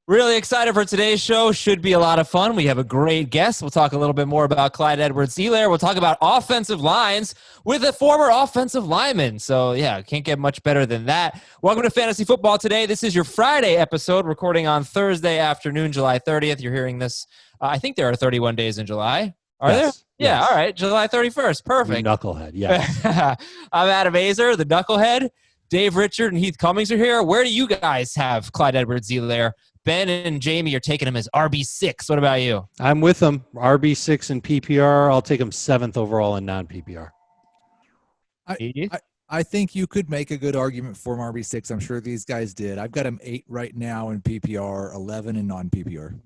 Really excited for today's show. Should be a lot of fun. We have a great guest. We'll talk a little bit more about Clyde Edwards-Helaire. We'll talk about offensive lines with a former offensive lineman. So, yeah, can't get much better than that. Welcome to Fantasy Football Today. This is your Friday episode, recording on Thursday afternoon, July 30th. You're hearing this. I think there are 31 days in July. Are there? Yeah, yes. all right. July 31st. Perfect. You knucklehead, yes. I'm Adam Azer, the knucklehead. Dave Richard and Heath Cummings are here. Where do you guys have Clyde Edwards-Helaire? Ben and Jamie are taking him as RB6. What about you? I'm with him. RB6 in PPR. I'll take him 7th overall in non-PPR. I think you could make a good argument for him RB6. I'm sure these guys did. I've got him 8 right now in PPR, 11 in non-PPR.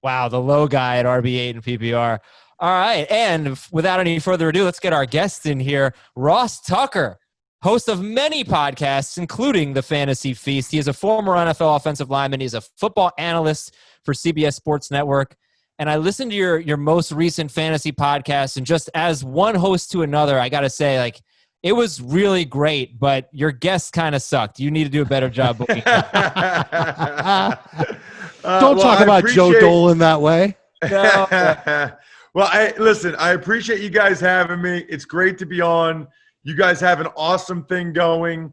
Wow, the low guy at RB8 in PPR. All right, and without any further ado, let's get our guest in here. Ross Tucker, host of many podcasts, including The Fantasy Feast. He is a former NFL offensive lineman. He's a football analyst for CBS Sports Network. And I listened to your most recent fantasy podcast, and just as one host to another, I got to say, it was really great, but your guests kind of sucked. You need to do a better job booking. Don't talk about Joe Dolan that way. No. Well, I appreciate you guys having me. It's great to be on. You guys have an awesome thing going.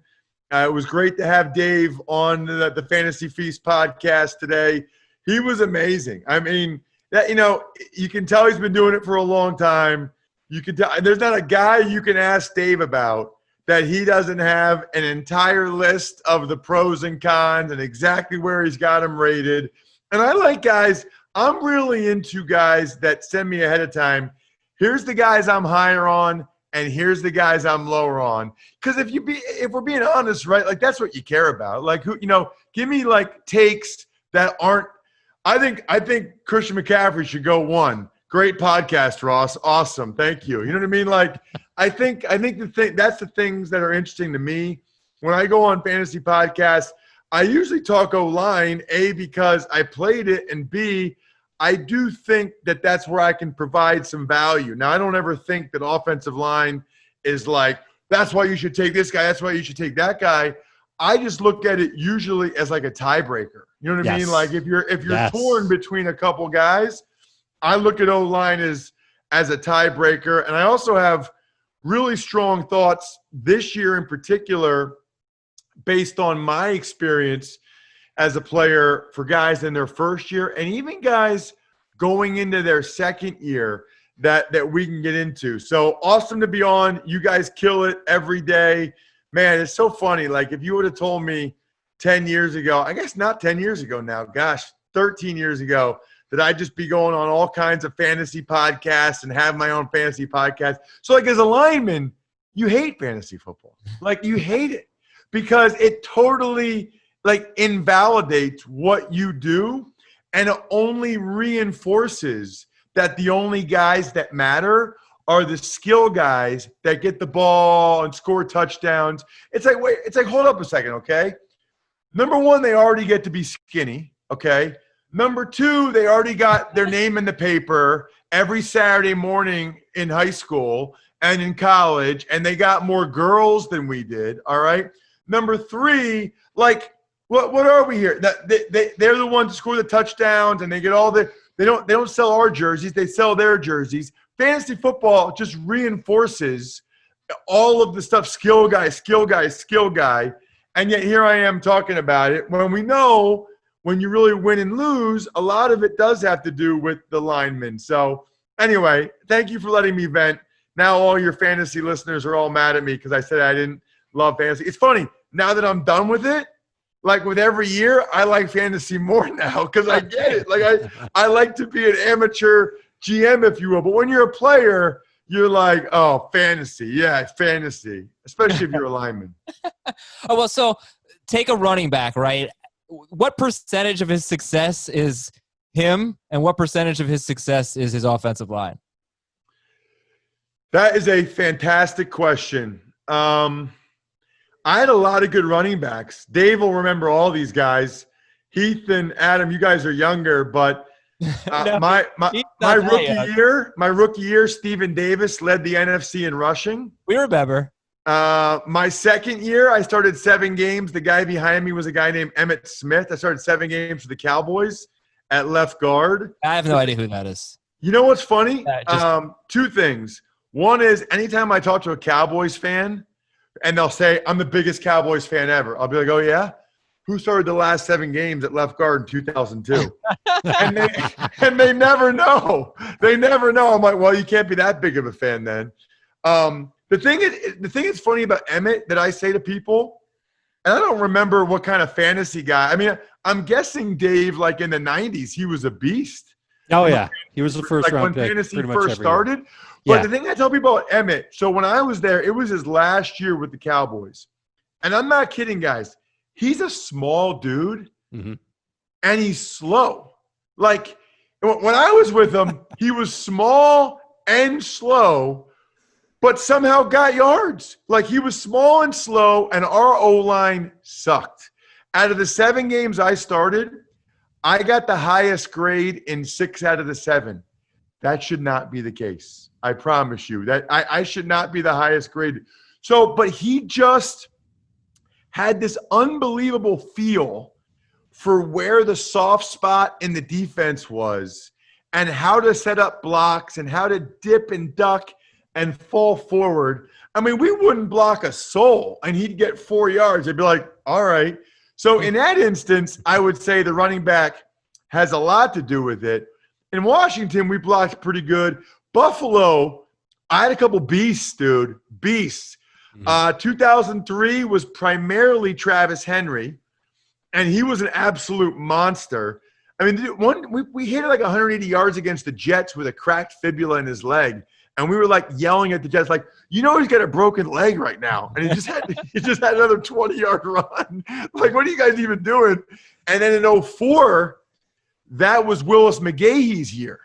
It was great to have Dave on the Fantasy Feast podcast today. He was amazing. I mean, you can tell he's been doing it for a long time. You can tell there's not a guy you can ask Dave about that he doesn't have an entire list of the pros and cons and exactly where he's got them rated. And I like guys. I'm really into guys that send me ahead of time. Here's the guys I'm higher on, and here's the guys I'm lower on. Because if we're being honest, right, that's what you care about. Give me takes that aren't. I think Christian McCaffrey should go 1. Great podcast, Ross. Awesome. Thank you. You know what I mean? I think that's the things that are interesting to me. When I go on fantasy podcasts, I usually talk O-line, A, because I played it, and B, I do think that that's where I can provide some value. Now, I don't ever think that offensive line is that's why you should take this guy, that's why you should take that guy. I just look at it usually as a tiebreaker. You know what I mean? If you're torn between a couple guys, I look at O-line as a tiebreaker. And I also have really strong thoughts this year in particular based on my experience as a player for guys in their first year and even guys going into their second year that we can get into. So awesome to be on. You guys kill it every day. Man, it's so funny. If you would have told me 10 years ago, I guess not 10 years ago now, 13 years ago, that I'd just be going on all kinds of fantasy podcasts and have my own fantasy podcast. So as a lineman, you hate fantasy football. You hate it because it totally invalidates what you do, and it only reinforces that the only guys that matter are the skill guys that get the ball and score touchdowns. It's hold up a second, okay? Number 1, they already get to be skinny, okay? Number 2, they already got their name in the paper every Saturday morning in high school and in college, and they got more girls than we did, all right? Number 3, what are we here? They're the ones to score the touchdowns, and they get all the – they don't sell our jerseys. They sell their jerseys. Fantasy football just reinforces all of the stuff, skill guy, skill guy, skill guy, and yet here I am talking about it when we know when you really win and lose, a lot of it does have to do with the linemen. So anyway, thank you for letting me vent. Now all your fantasy listeners are all mad at me because I said I didn't love fantasy. It's funny. Now that I'm done with it, with every year, I like fantasy more now because I get it. I like to be an amateur GM, if you will. But when you're a player, you're oh, fantasy. Yeah, fantasy, especially if you're a lineman. Oh, well, so take a running back, right? What percentage of his success is him, and what percentage of his success is his offensive line? That is a fantastic question. I had a lot of good running backs. Dave will remember all these guys. Heath and Adam, you guys are younger, but my rookie year, Stephen Davis led the NFC in rushing. We remember. My second year, I started 7 games. The guy behind me was a guy named Emmitt Smith. I started 7 games for the Cowboys at left guard. I have no idea who that is. You know what's funny? Just- 2 things. One is anytime I talk to a Cowboys fan and they'll say, I'm the biggest Cowboys fan ever, I'll be like, oh, yeah? Who started the last 7 games at left guard in 2002? and they never know. They never know. I'm like, well, you can't be that big of a fan then. The thing that's funny about Emmitt that I say to people, and I don't remember what kind of fantasy guy. I mean, I'm guessing Dave, like in the 90s, he was a beast. Oh, yeah. He was the first like round when pick. fantasy pretty much first every started. year. But Yeah. the thing I tell people about Emmitt, so when I was there, it was his last year with the Cowboys. And I'm not kidding, guys. He's a small dude, Mhm. and he's slow. Like, when I was with him, he was small and slow, but somehow got yards. Like, he was small and slow, and our O-line sucked. Out of the 7 games I started, I got the highest grade in 6 out of the 7. That should not be the case. I promise you. That I should not be the highest grade. So, but he just had this unbelievable feel for where the soft spot in the defense was and how to set up blocks and how to dip and duck and fall forward. I mean, we wouldn't block a soul, and he'd get 4 yards. I'd be like, all right. So in that instance, I would say the running back has a lot to do with it. In Washington, we blocked pretty good. Buffalo, I had a couple beasts, dude. Beasts. 2003 was primarily Travis Henry, and he was an absolute monster. I mean, we hit like 180 yards against the Jets with a cracked fibula in his leg, and we were like yelling at the Jets, like, you know, he's got a broken leg right now, and he just had another 20-yard run. Like, what are you guys even doing? And then in 2004, that was Willis McGahee's year.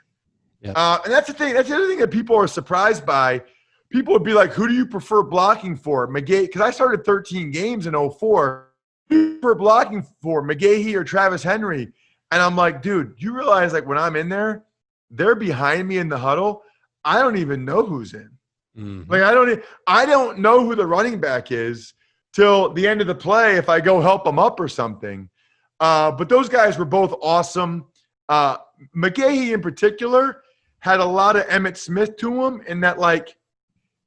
Yep. And that's the thing. That's the other thing that people are surprised by. People would be like, who do you prefer blocking for? McGahee, because I started 13 games in 2004. Who do you prefer blocking for, McGahee or Travis Henry? And I'm like, dude, you realize, like, when I'm in there, they're behind me in the huddle. I don't even know who's in. Mhm. Like, I don't know who the running back is till the end of the play if I go help them up or something. But those guys were both awesome. McGahee in particular had a lot of Emmitt Smith to him in that, like,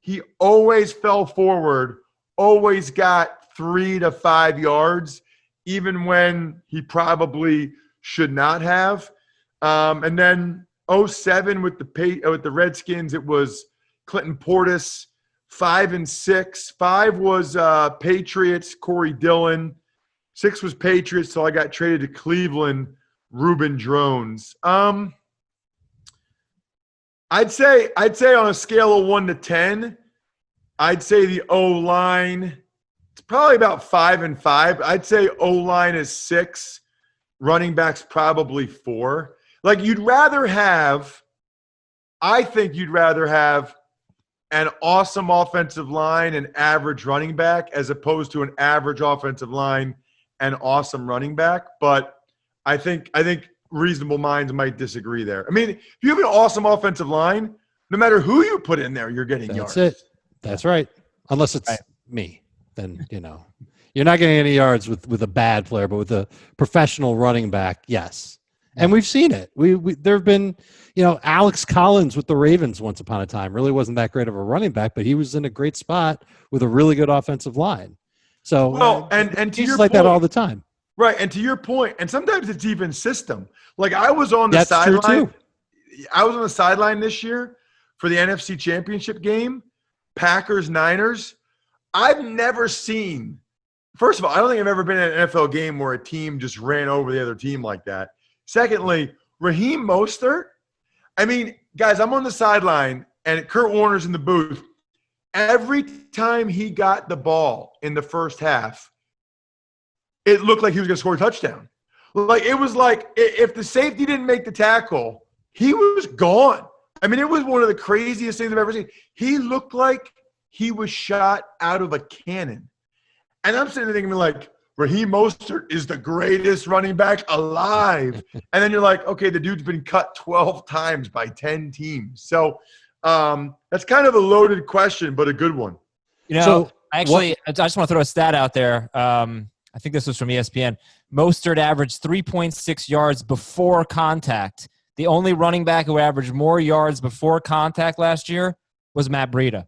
he always fell forward, always got 3 to 5 yards, even when he probably should not have. And then 2007 with the Redskins, it was Clinton Portis, 5 and 6. 5 was Patriots, Corey Dillon. 6 was Patriots, so I got traded to Cleveland, Reuben Drones. I'd say on a scale of 1 to 10, I'd say the O-line, it's probably about 5 and 5. I'd say O-line is 6, running backs probably 4. Like, I think you'd rather have an awesome offensive line and average running back as opposed to an average offensive line and awesome running back. But I think reasonable minds might disagree there. I mean, if you have an awesome offensive line, no matter who you put in there, you're getting yards. That's it. That's right. Unless it's me, then, you know, you're not getting any yards with a bad player, but with a professional running back, yes. And we've seen it. There have been, you know, Alex Collins with the Ravens once upon a time really wasn't that great of a running back, but he was in a great spot with a really good offensive line. So, well, and to your like point, that all the time. Right, and to your point, and sometimes it's even system. Like, I was on the That's true sideline. too. I was on the sideline this year for the NFC Championship game, Packers-Niners. I've never seen – first of all, I don't think I've ever been in an NFL game where a team just ran over the other team like that. Secondly, Raheem Mostert. I mean, guys, I'm on the sideline, and Kurt Warner's in the booth. Every time he got the ball in the first half, it looked like he was going to score a touchdown. Like, it was like if the safety didn't make the tackle, he was gone. I mean, it was one of the craziest things I've ever seen. He looked like he was shot out of a cannon. And I'm sitting there thinking, like, Raheem Mostert is the greatest running back alive. And then you're like, okay, the dude's been cut 12 times by 10 teams. So that's kind of a loaded question, but a good one. You know, I just want to throw a stat out there. I think this was from ESPN. Mostert averaged 3.6 yards before contact. The only running back who averaged more yards before contact last year was Matt Breida.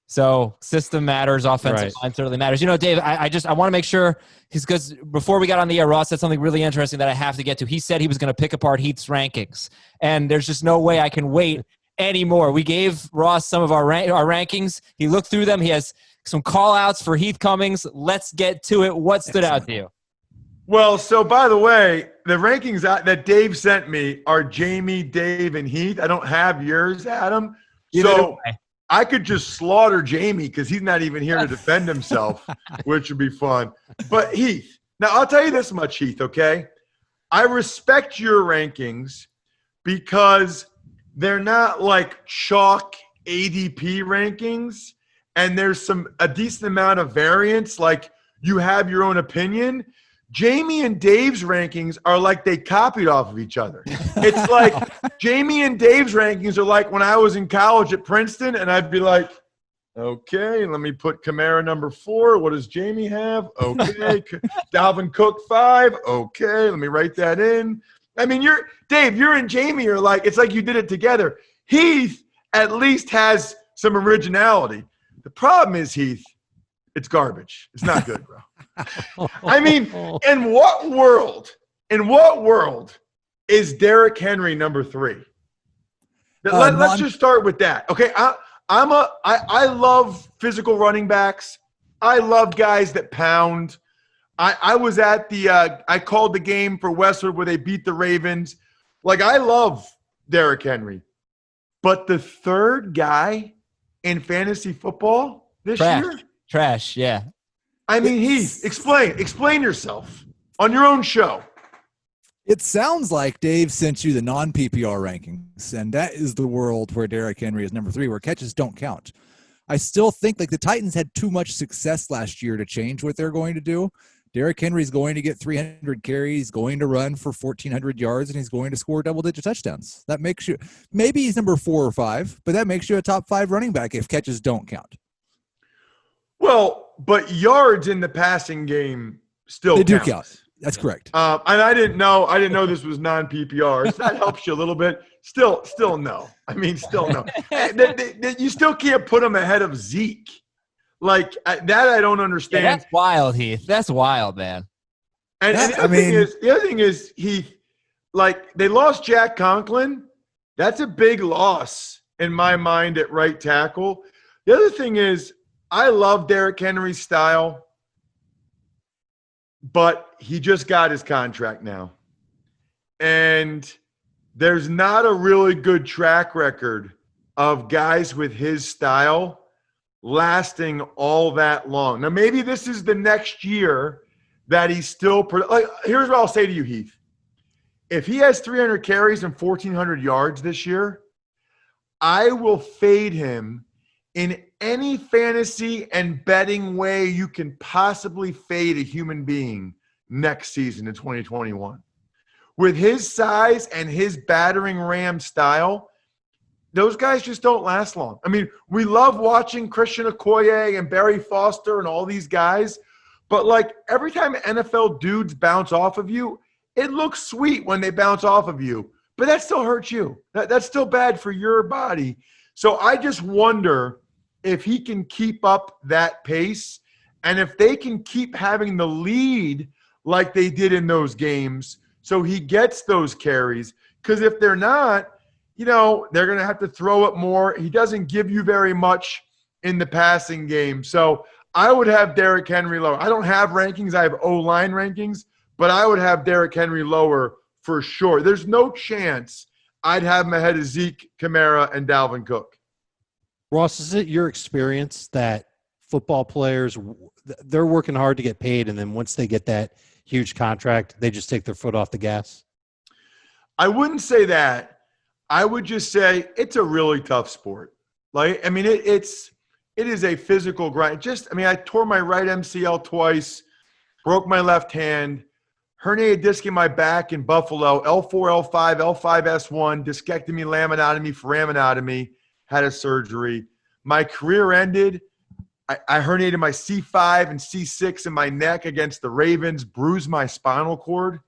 So system matters, offensive line certainly matters. You know, Dave, I want to make sure, because before we got on the air, Ross said something really interesting that I have to get to. He said he was going to pick apart Heath's rankings, and there's just no way I can wait anymore. We gave Ross some of our rankings. He looked through them. He has some call-outs for Heath Cummings. Let's get to it. What stood out to you? Well, so by the way, the rankings that Dave sent me are Jamie, Dave, and Heath. I don't have yours, Adam. So I could just slaughter Jamie because he's not even here to defend himself, which would be fun. But Heath, now I'll tell you this much, Heath, okay? I respect your rankings because they're not like chalk ADP rankings, and there's a decent amount of variance. Like, you have your own opinion. Jamie and Dave's rankings are like they copied off of each other. It's like Jamie and Dave's rankings are like when I was in college at Princeton, and I'd be like, okay, let me put Kamara number 4. What does Jamie have? Okay. Dalvin Cook 5. Okay, let me write that in. I mean, Dave, you're and Jamie are like, it's like you did it together. Heath at least has some originality. The problem is, Heath, it's garbage. It's not good, bro. I mean, in what world is Derrick Henry number 3? Let's just start with that. Okay, I love physical running backs. I love guys that pound. I was at I called the game for Westwood where they beat the Ravens. Like, I love Derrick Henry. But the third guy in fantasy football this year? Trash, yeah. I mean, Heath, explain yourself on your own show. It sounds like Dave sent you the non-PPR rankings, and that is the world where Derrick Henry is number 3, where catches don't count. I still think like the Titans had too much success last year to change what they're going to do. Derrick Henry's going to get 300 carries, going to run for 1,400 yards, and he's going to score double-digit touchdowns. That makes you – maybe he's number 4 or 5, but that makes you a top 5 running back if catches don't count. Well, but yards in the passing game still they do count. That's correct. And I didn't know this was non-PPR. So that helps you a little bit. Still no. I mean, still no. You still can't put him ahead of Zeke. Like, that I don't understand. Yeah, that's wild, Heath. That's wild, man. And the other thing is, Heath, like, they lost Jack Conklin. That's a big loss in my mind at right tackle. The other thing is, I love Derrick Henry's style, but he just got his contract now. And there's not a really good track record of guys with his style lasting all that long. Now, maybe this is the next year that he's still here's what I'll say to you, Heath. If he has 300 carries and 1,400 yards this year, I will fade him in any fantasy and betting way you can possibly fade a human being next season in 2021. With his size and his battering ram style, those guys just don't last long. I mean, we love watching Christian Okoye and Barry Foster and all these guys, but like every time NFL dudes bounce off of you, it looks sweet when they bounce off of you, but that still hurts you. That's still bad for your body. So I just wonder if he can keep up that pace, and if they can keep having the lead like they did in those games so he gets those carries. Because if they're not, you know, they're going to have to throw it more. He doesn't give you very much in the passing game. So I would have Derrick Henry lower. I don't have rankings. I have O-line rankings, but I would have Derrick Henry lower for sure. There's no chance I'd have him ahead of Zeke, Kamara, and Dalvin Cook. Ross, is it your experience that football players, they're working hard to get paid, and then once they get that huge contract, they just take their foot off the gas? I wouldn't say that. I would just say it's a really tough sport. Like, I mean, it is a physical grind. I tore my right MCL twice, broke my left hand, herniated disc in my back in Buffalo, L4, L5, L5S1, discectomy, laminotomy, foraminotomy, had a surgery. My career ended I herniated my C5 and C6 in my neck against the Ravens, bruised my spinal cord.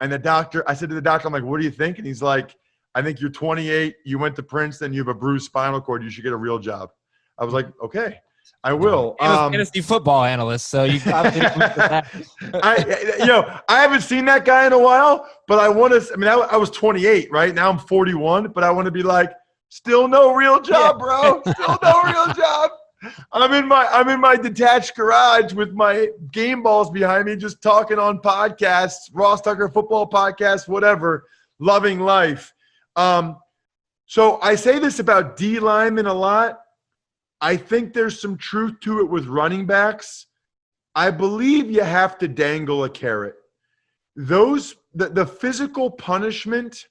And I said to the doctor, I'm like, what do you think? And he's like, I think you're 28. You went to Princeton. You have a bruised spinal cord. You should get a real job. I was like, okay, I will. Fantasy football analyst, so you obviously I haven't seen that guy in a while, but I want to. I mean, I was 28, right? Now I'm 41, but I want to be like, still no real job, bro. Still no real job. I'm in my detached garage with my game balls behind me, just talking on podcasts, Ross Tucker football podcast, whatever, loving life. So I say this about D linemen a lot. I think there's some truth to it with running backs. I believe you have to dangle a carrot. The physical punishment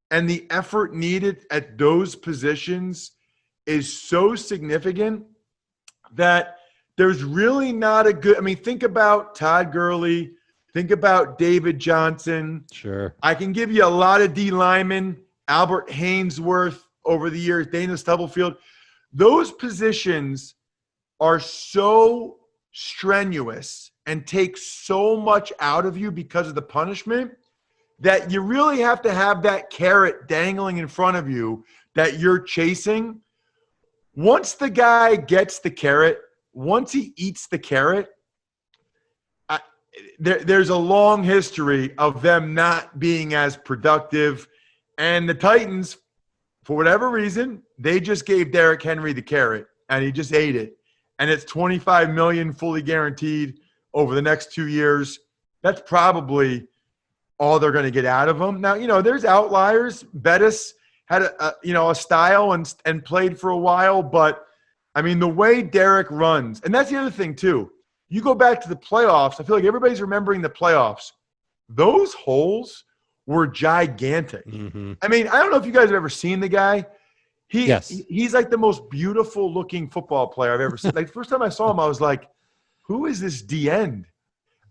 and the effort needed at those positions is so significant that there's really not a good – I mean, think about Todd Gurley. Think about David Johnson. Sure. I can give you a lot of D linemen, Albert Hainsworth over the years, Dana Stubblefield. Those positions are so strenuous and take so much out of you because of the punishment that you really have to have that carrot dangling in front of you that you're chasing. Once the guy gets the carrot, once he eats the carrot, there's a long history of them not being as productive. And the Titans, for whatever reason, they just gave Derrick Henry the carrot, and he just ate it. And it's $25 million fully guaranteed over the next 2 years. That's probably all they're going to get out of him. Now, there's outliers. Bettis had a style and played for a while, but I mean, the way Derrick runs, and that's the other thing too. You go back to the playoffs, I feel like everybody's remembering the playoffs. Those holes were gigantic. Mm-hmm. I mean, I don't know if you guys have ever seen the guy. He's like the most beautiful looking football player I've ever seen. Like the first time I saw him, I was like, who is this D end?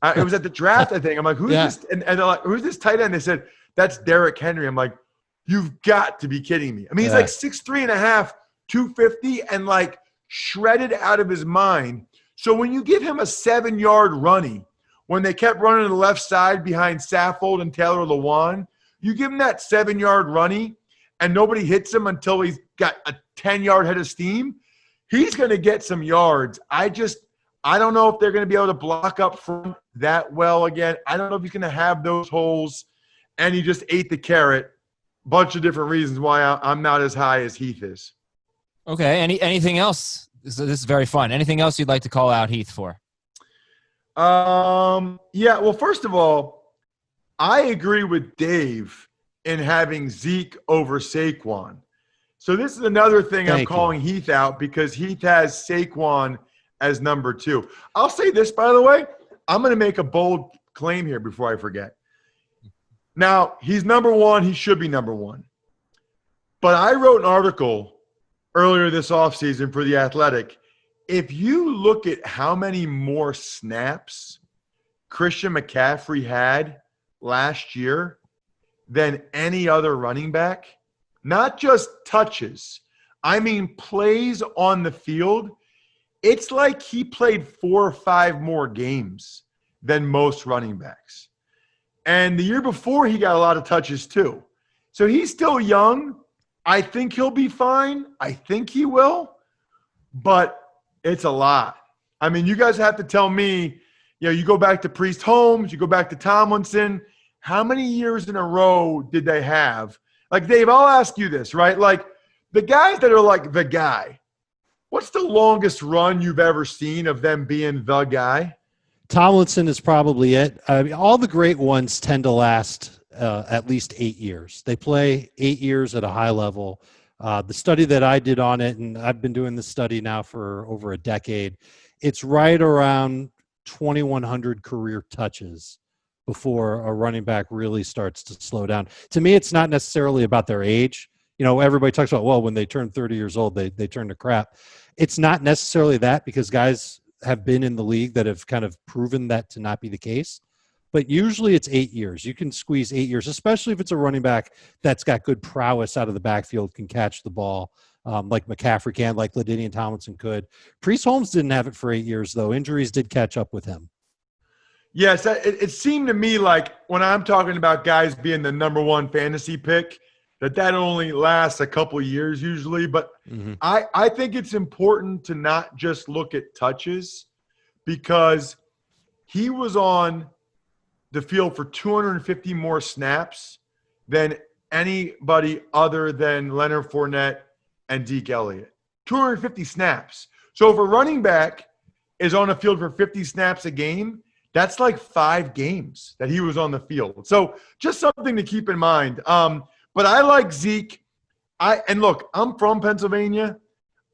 It was at the draft, I think. I'm like, who's this? And they're like, who's this tight end? They said, that's Derrick Henry. I'm like, you've got to be kidding me. I mean, he's like 6'3.5", 250, and like shredded out of his mind. So when you give him a 7-yard runny, when they kept running to the left side behind Saffold and Taylor Lewan, you give him that 7-yard runny and nobody hits him until he's got a 10-yard head of steam, he's going to get some yards. I don't know if they're going to be able to block up front that well again. I don't know if he's going to have those holes, and he just ate the carrot. Bunch of different reasons why I'm not as high as Heath is. Okay. Anything else? This is very fun. Anything else you'd like to call out Heath for? Yeah. Well, first of all, I agree with Dave in having Zeke over Saquon. So this is another thing I'm calling Heath out because Heath has Saquon as number 2. I'll say this, by the way. I'm going to make a bold claim here before I forget. Now, he's number 1. He should be number 1. But I wrote an article earlier this offseason for The Athletic. If you look at how many more snaps Christian McCaffrey had last year than any other running back, not just touches, I mean plays on the field, it's like he played 4 or 5 more games than most running backs. And the year before, he got a lot of touches too. So he's still young. I think he'll be fine. I think he will. But it's a lot. I mean, you guys have to tell me, you go back to Priest Holmes, you go back to Tomlinson. How many years in a row did they have? Like, Dave, I'll ask you this, right? Like, the guys that are like the guy, what's the longest run you've ever seen of them being the guy? Tomlinson is probably it. I mean, all the great ones tend to last at least 8 years. They play 8 years at a high level. The study that I did on it, and I've been doing this study now for over a decade, it's right around 2,100 career touches before a running back really starts to slow down. To me, it's not necessarily about their age. Everybody talks about, well, when they turn 30 years old, they turn to crap. It's not necessarily that, because guys have been in the league that have kind of proven that to not be the case. But usually it's 8 years. You can squeeze 8 years, especially if it's a running back that's got good prowess out of the backfield, can catch the ball. like McCaffrey can, like LaDainian Tomlinson could. Priest Holmes didn't have it for 8 years, though. Injuries did catch up with him. Yes, it seemed to me like when I'm talking about guys being the number one fantasy pick, that only lasts a couple years usually. But I think it's important to not just look at touches, because he was on the field for 250 more snaps than anybody other than Leonard Fournette and Zeke Elliott. 250 snaps. So if a running back is on the field for 50 snaps a game, that's like 5 games that he was on the field. So just something to keep in mind. But I like Zeke. And look, I'm from Pennsylvania.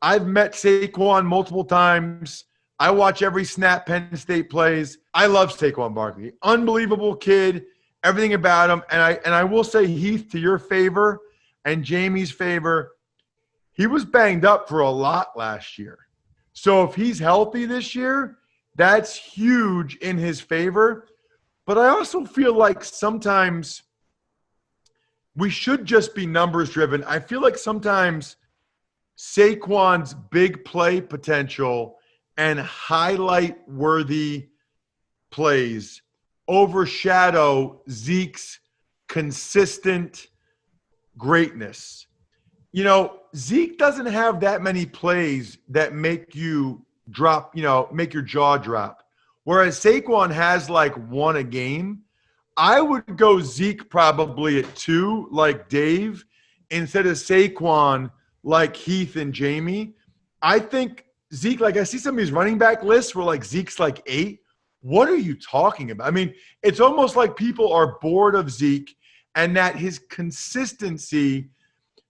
I've met Saquon multiple times. I watch every snap Penn State plays. I love Saquon Barkley. Unbelievable kid, everything about him. And I will say, Heath, to your favor and Jamie's favor, he was banged up for a lot last year. So if he's healthy this year, that's huge in his favor. But I also feel like sometimes we should just be numbers driven. I feel like sometimes Saquon's big play potential and highlight worthy plays overshadow Zeke's consistent greatness. You know, Zeke doesn't have that many plays that make you drop, make your jaw drop. Whereas Saquon has like one a game. I would go Zeke probably at 2, like Dave, instead of Saquon like Heath and Jamie. I think Zeke, like I see some of these running back lists where like Zeke's like 8. What are you talking about? I mean, it's almost like people are bored of Zeke and that his consistency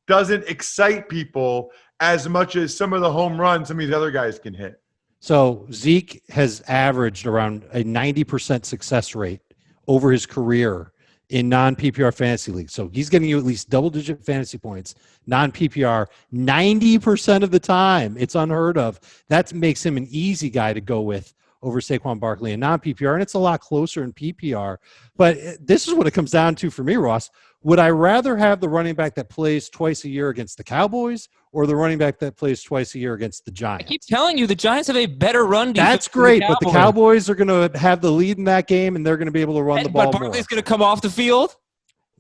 doesn't excite people as much as some of the home runs some of these other guys can hit. So Zeke has averaged around a 90% success rate over his career in non-PPR fantasy leagues. So he's getting you at least double-digit fantasy points, non-PPR, 90% of the time. It's unheard of. That makes him an easy guy to go with over Saquon Barkley in non-PPR, and it's a lot closer in PPR. But this is what it comes down to for me, Ross. Would I rather have the running back that plays twice a year against the Cowboys or the running back that plays twice a year against the Giants? I keep telling you, the Giants have a better run defense. That's great, but the Cowboys are going to have the lead in that game, and they're going to be able to run the ball more. But Barkley's going to come off the field?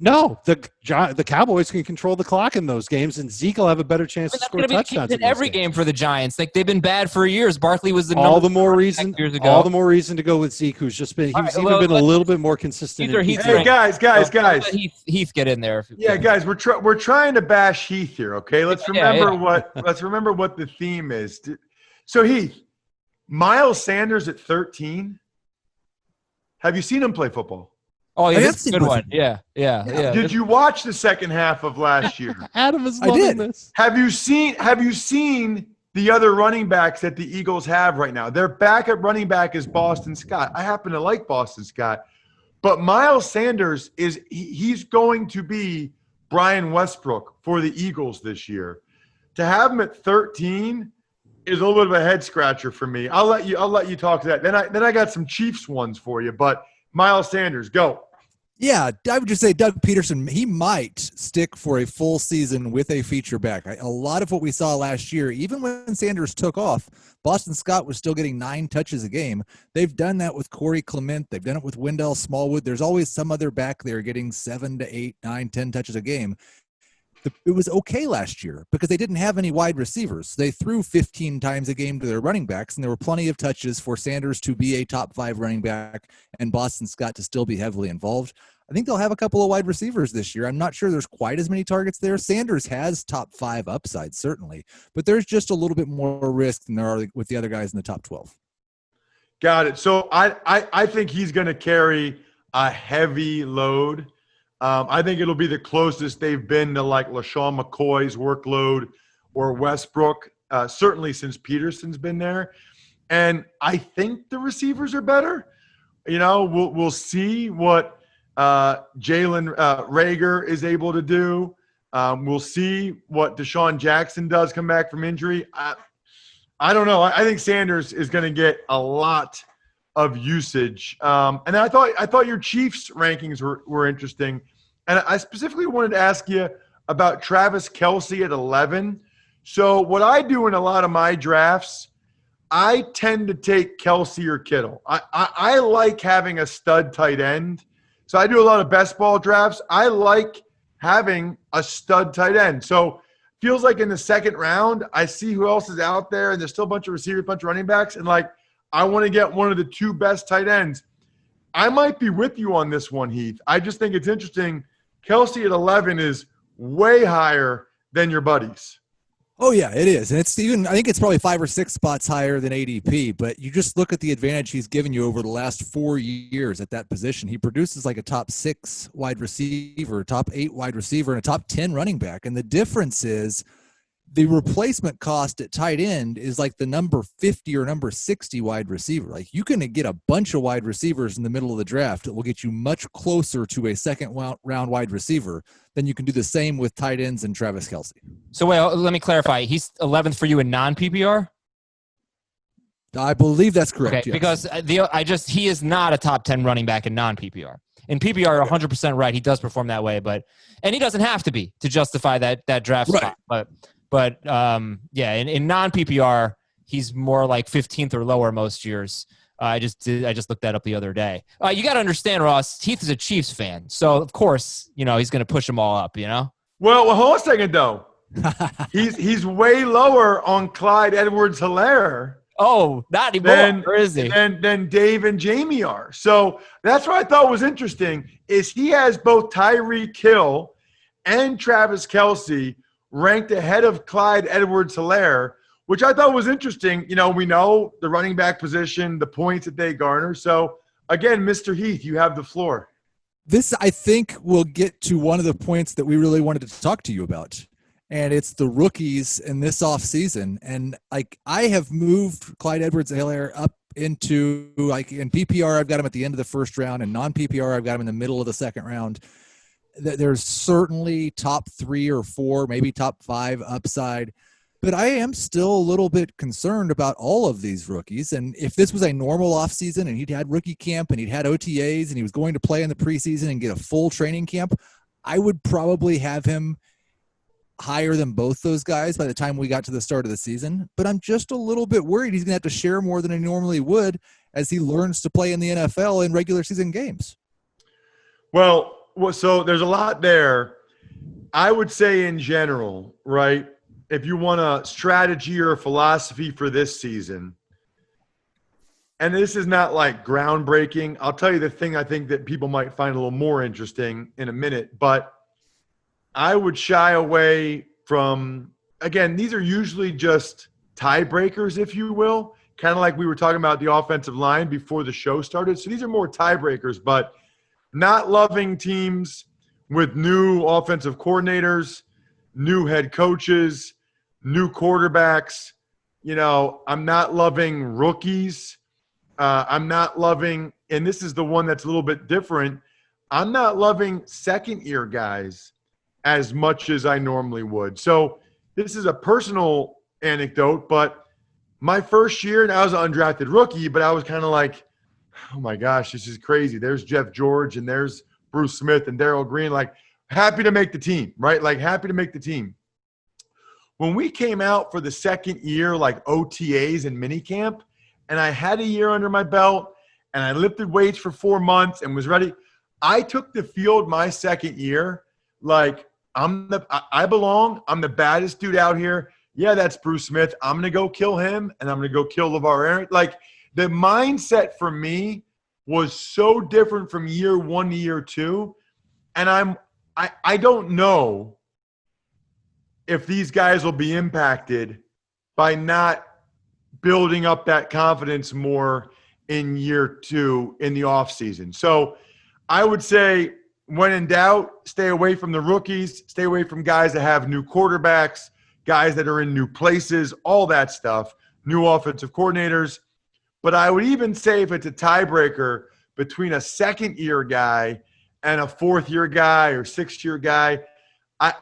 No, the Cowboys can control the clock in those games, and Zeke will have a better chance to score touchdowns in every game for the Giants. Like, they've been bad for years. Barkley was the all the more reason to go with Zeke, who's just been been a little bit more consistent. Hey guys, Heath, get in there. Yeah, guys, we're trying to bash Heath here. Okay, let's remember what the theme is. So Heath, Miles Sanders at 13. Have you seen him play football? Oh, yeah, that's a good one. Yeah. Did you watch the second half of last year? Adam is loving this. Have you seen the other running backs that the Eagles have right now? Their backup running back is Boston Scott. I happen to like Boston Scott. But Miles Sanders he's going to be Brian Westbrook for the Eagles this year. To have him at 13 is a little bit of a head scratcher for me. I'll let you talk to that. Then I got some Chiefs ones for you, but Miles Sanders, go. Yeah, I would just say Doug Peterson, he might stick for a full season with a feature back. A lot of what we saw last year, even when Sanders took off, Boston Scott was still getting 9 touches a game. They've done that with Corey Clement. They've done it with Wendell Smallwood. There's always some other back there getting 7 to 8, 9, 10 touches a game. It was okay last year because they didn't have any wide receivers. They threw 15 times a game to their running backs, and there were plenty of touches for Sanders to be a top 5 running back and Boston Scott to still be heavily involved. I think they'll have a couple of wide receivers this year. I'm not sure there's quite as many targets there. Sanders has top 5 upside, certainly, but there's just a little bit more risk than there are with the other guys in the top 12. Got it. So I think he's going to carry a heavy load. I think it'll be the closest they've been to like LaShawn McCoy's workload or Westbrook, certainly since Peterson's been there. And I think the receivers are better. We'll see what Jalen Reagor is able to do. We'll see what Deshaun Jackson does come back from injury. I don't know. I think Sanders is going to get a lot of usage. And I thought your Chiefs rankings were interesting. And I specifically wanted to ask you about Travis Kelce at 11. So what I do in a lot of my drafts, I tend to take Kelce or Kittle. I like having a stud tight end. So I do a lot of best ball drafts. I like having a stud tight end. So feels like in the second round, I see who else is out there, and there's still a bunch of receivers, a bunch of running backs, and like I want to get one of the two best tight ends. I might be with you on this one, Heath. I just think it's interesting. Kelce at 11 is way higher than your buddies. Oh, yeah, it is. And it's even, I think it's probably 5 or 6 spots higher than ADP, but you just look at the advantage he's given you over the last 4 years at that position. He produces like a top 6 wide receiver, top 8 wide receiver, and a top 10 running back. And the difference is the replacement cost at tight end is like the number 50 or number 60 wide receiver. Like you can get a bunch of wide receivers in the middle of the draft that will get you much closer to a second round wide receiver than you can do the same with tight ends and Travis Kelce. So wait, let me clarify. He's 11th for you in non-PPR? I believe that's correct. Okay, yes. because he is not a top 10 running back in non-PPR. In PPR, you're 100% right. He does perform that way, and he doesn't have to be to justify that draft spot. But yeah, in non-PPR, he's more like 15th or lower most years. I just looked that up the other day. You got to understand, Ross, Heath is a Chiefs fan. So, of course, he's going to push them all up, Well, hold on a second, though. he's way lower on Clyde Edwards-Helaire. Oh, not anymore. Where is he? Than Dave and Jamie are. So that's what I thought was interesting is he has both Tyreek Hill and Travis Kelce ranked ahead of Clyde Edwards-Helaire, which I thought was interesting. We know the running back position, the points that they garner. So, again, Mr. Heath, you have the floor. This, I think, will get to one of the points that we really wanted to talk to you about, and it's the rookies in this offseason. And, I have moved Clyde Edwards-Helaire up into, in PPR, I've got him at the end of the first round, and non-PPR, I've got him in the middle of the second round. There's certainly top 3 or 4, maybe top 5 upside, but I am still a little bit concerned about all of these rookies. And if this was a normal offseason and he'd had rookie camp and he'd had OTAs and he was going to play in the preseason and get a full training camp, I would probably have him higher than both those guys by the time we got to the start of the season. But I'm just a little bit worried he's going to have to share more than he normally would as he learns to play in the NFL in regular season games. Well, so there's a lot there. I would say in general, right, if you want a strategy or a philosophy for this season, and this is not like groundbreaking, I'll tell you the thing I think that people might find a little more interesting in a minute, but I would shy away from, again, these are usually just tiebreakers, if you will, kind of like we were talking about the offensive line before the show started. So these are more tiebreakers, but not loving teams with new offensive coordinators, new head coaches, new quarterbacks. I'm not loving rookies. I'm not loving, and this is the one that's a little bit different, I'm not loving second-year guys as much as I normally would. So this is a personal anecdote, but my first year, and I was an undrafted rookie, but I was kind of like, oh my gosh, this is crazy. There's Jeff George and there's Bruce Smith and Darrell Green, happy to make the team, right? Happy to make the team. When we came out for the second year, OTAs and minicamp, and I had a year under my belt and I lifted weights for 4 months and was ready, I took the field my second year I belong. I'm the baddest dude out here. Yeah, that's Bruce Smith. I'm going to go kill him, and I'm going to go kill LeVar Arrington. The mindset for me was so different from year 1 to year 2, and I don't know if these guys will be impacted by not building up that confidence more in year 2 in the offseason. So I would say when in doubt, stay away from the rookies, stay away from guys that have new quarterbacks, guys that are in new places, all that stuff, new offensive coordinators. But I would even say if it's a tiebreaker between a second-year guy and a fourth-year guy or sixth-year guy,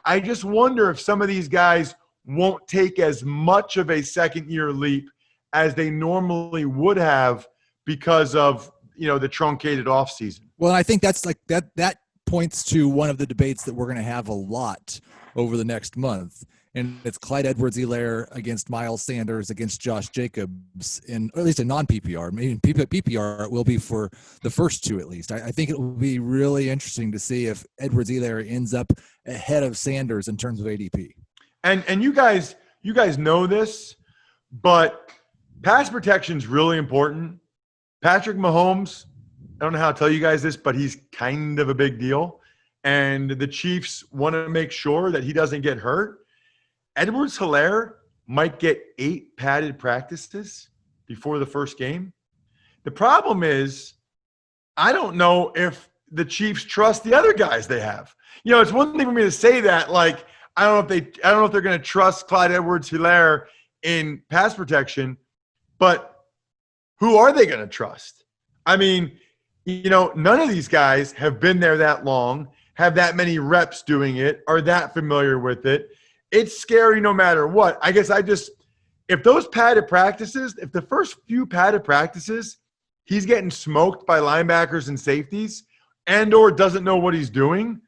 I just wonder if some of these guys won't take as much of a second-year leap as they normally would have because of, the truncated offseason. Well, I think that's that points to one of the debates that we're going to have a lot over the next month. and it's Clyde Edwards-Helaire against Miles Sanders against Josh Jacobs, or at least a non-PPR. Maybe in PPR it will be for the first two at least. I think it will be really interesting to see if Edwards-Helaire ends up ahead of Sanders in terms of ADP. And you guys know this, but pass protection is really important. Patrick Mahomes, I don't know how to tell you guys this, but he's kind of a big deal. And the Chiefs want to make sure that he doesn't get hurt. Edwards-Helaire might get 8 padded practices before the first game. The problem is, I don't know if the Chiefs trust the other guys they have. You know, it's one thing for me to say that, like, I don't know if they're going to trust Clyde Edwards-Helaire in pass protection, but who are they going to trust? I mean, you know, none of these guys have been there that long, have that many reps doing it, are that familiar with it. It's scary no matter what. I guess if those padded practices, if the first few padded practices, he's getting smoked by linebackers and safeties and or doesn't know what he's doing,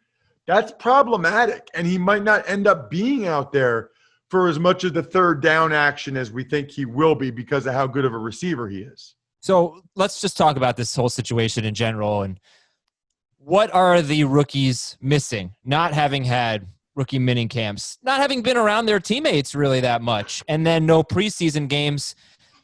that's problematic. And he might not end up being out there for as much of the third down action as we think he will be because of how good of a receiver he is. So let's just talk about this whole situation in general. And what are the rookies missing? Not having had rookie mini camps, not having been around their teammates really that much, and then no preseason games.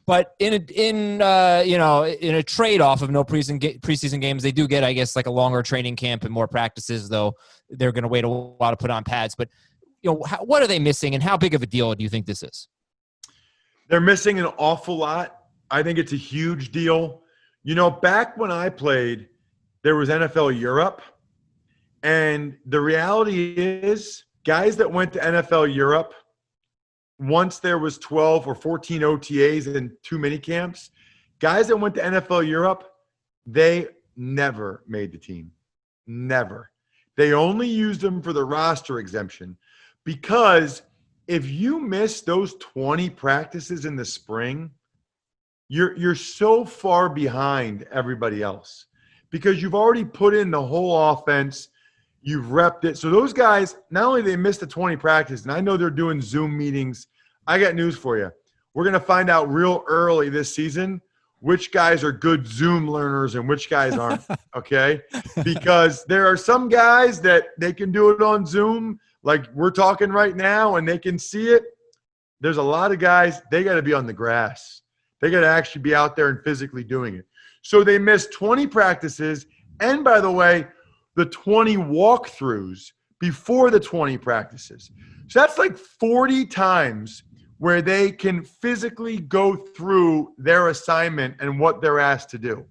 But in a trade-off of no preseason games, they do get, I guess, like a longer training camp and more practices, though they're going to wait a while to put on pads. But you know, what are they missing, and how big of a deal do you think this is? They're missing an awful lot. I think it's a huge deal. You know, back when I played, there was NFL Europe. And the reality is, guys that went to NFL Europe, once there was 12 or 14 OTAs and 2 mini camps, guys that went to NFL Europe, they never made the team. Never. They only used them for the roster exemption, because if you miss those 20 practices in the spring, you're so far behind everybody else because you've already put in the whole offense. You've repped it. So those guys, not only they missed the 20 practice, and I know they're doing Zoom meetings. I got news for you. We're going to find out real early this season which guys are good Zoom learners and which guys aren't, okay? Because there are some guys that they can do it on Zoom, like we're talking right now, and they can see it. There's a lot of guys, they got to be on the grass. They got to actually be out there and physically doing it. So they missed 20 practices, and by the way, the 20 walkthroughs before the 20 practices. So that's like 40 times where they can physically go through their assignment and what they're asked to do.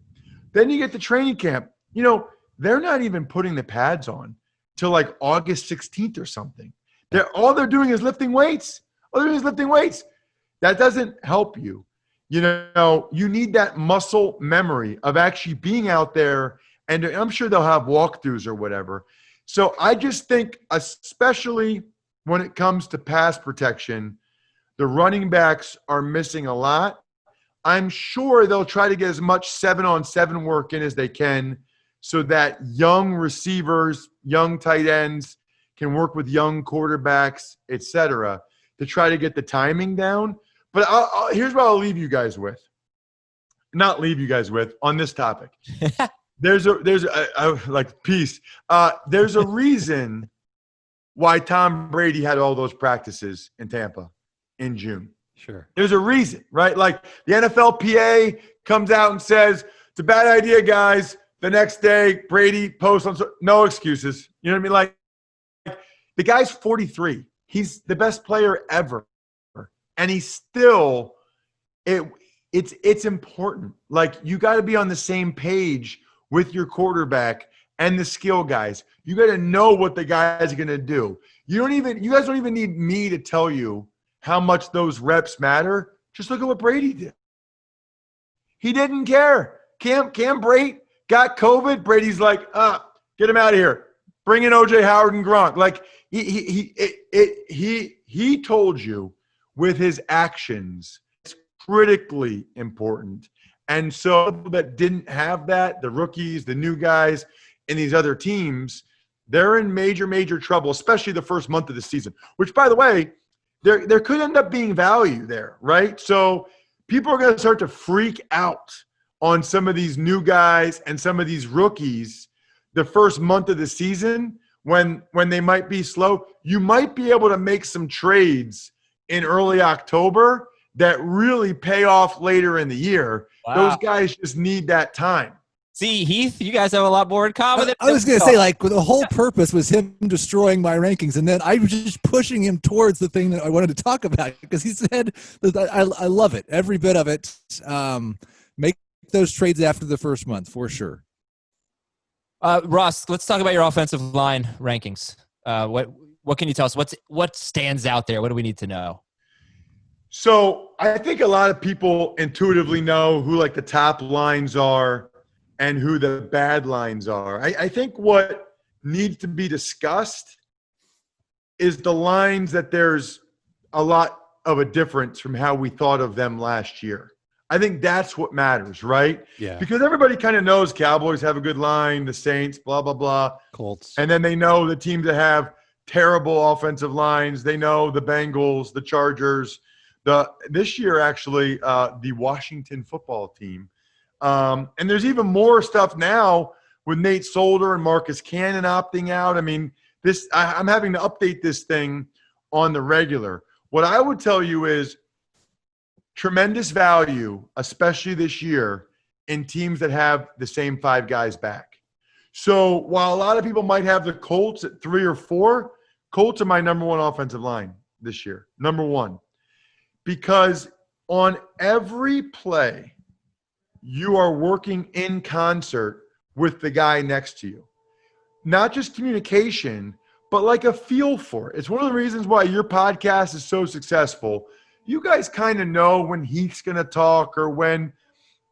Then you get to training camp. You know, they're not even putting the pads on till like August 16th or something. All they're doing is lifting weights. All they're doing is lifting weights. That doesn't help you. You know, you need that muscle memory of actually being out there, and I'm sure they'll have walkthroughs or whatever. So I just think, especially when it comes to pass protection, the running backs are missing a lot. I'm sure they'll try to get as much 7-on-7 work in as they can so that young receivers, young tight ends can work with young quarterbacks, et cetera, to try to get the timing down. But here's what I'll leave you guys with. Not leave you guys with on this topic. There's like peace. There's a reason why Tom Brady had all those practices in Tampa in June. Sure. There's a reason, right? Like the NFLPA comes out and says, it's a bad idea, guys. The next day, Brady posts on no excuses. You know what I mean? Like the guy's 43. He's the best player ever. And he's still it's important. Like you got to be on the same page with your quarterback and the skill guys. You got to know what the guys are going to do. You guys don't even need me to tell you how much those reps matter. Just look at what Brady did. He didn't care. Cam Brate got COVID. Brady's like, get him out of here. Bring in OJ Howard and Gronk. Like he told you with his actions, it's critically important. And so people that didn't have that, the rookies, the new guys, and these other teams, they're in major, major trouble, especially the first month of the season, which, by the way, there could end up being value there, right? So people are going to start to freak out on some of these new guys and some of these rookies the first month of the season when they might be slow. You might be able to make some trades in early October that really pay off later in the year. Wow. Those guys just need that time. See, Heath, you guys have a lot more in common. I was going to say, like, the whole purpose was him destroying my rankings, and then I was just pushing him towards the thing that I wanted to talk about because he said, I love it, every bit of it. Make those trades after the first month, for sure. Ross, let's talk about your offensive line rankings. What can you tell us? What stands out there? What do we need to know? So I think a lot of people intuitively know who like the top lines are and who the bad lines are. I think what needs to be discussed is the lines that there's a lot of a difference from how we thought of them last year. I think that's what matters, right? Yeah. Because everybody kind of knows Cowboys have a good line, the Saints, blah, blah, blah. Colts. And then they know the teams that have terrible offensive lines. They know the Bengals, the Chargers, this year actually the Washington football team. And there's even more stuff now with Nate Solder and Marcus Cannon opting out. I mean, I'm having to update this thing on the regular. What I would tell you is tremendous value, especially this year, in teams that have the same 5 guys back. So while a lot of people might have the Colts at 3 or 4, Colts are my number 1 offensive line this year, number 1. Because on every play, you are working in concert with the guy next to you. Not just communication, but like a feel for it. It's one of the reasons why your podcast is so successful. You guys kind of know when Heath's going to talk or when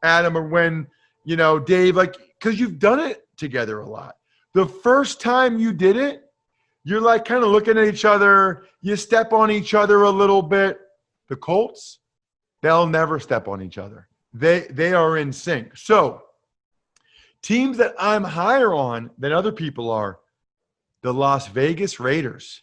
Adam or when, Dave, like, because you've done it together a lot. The first time you did it, you're like kind of looking at each other. You step on each other a little bit. The Colts, they'll never step on each other. They are in sync. So teams that I'm higher on than other people are, the Las Vegas Raiders.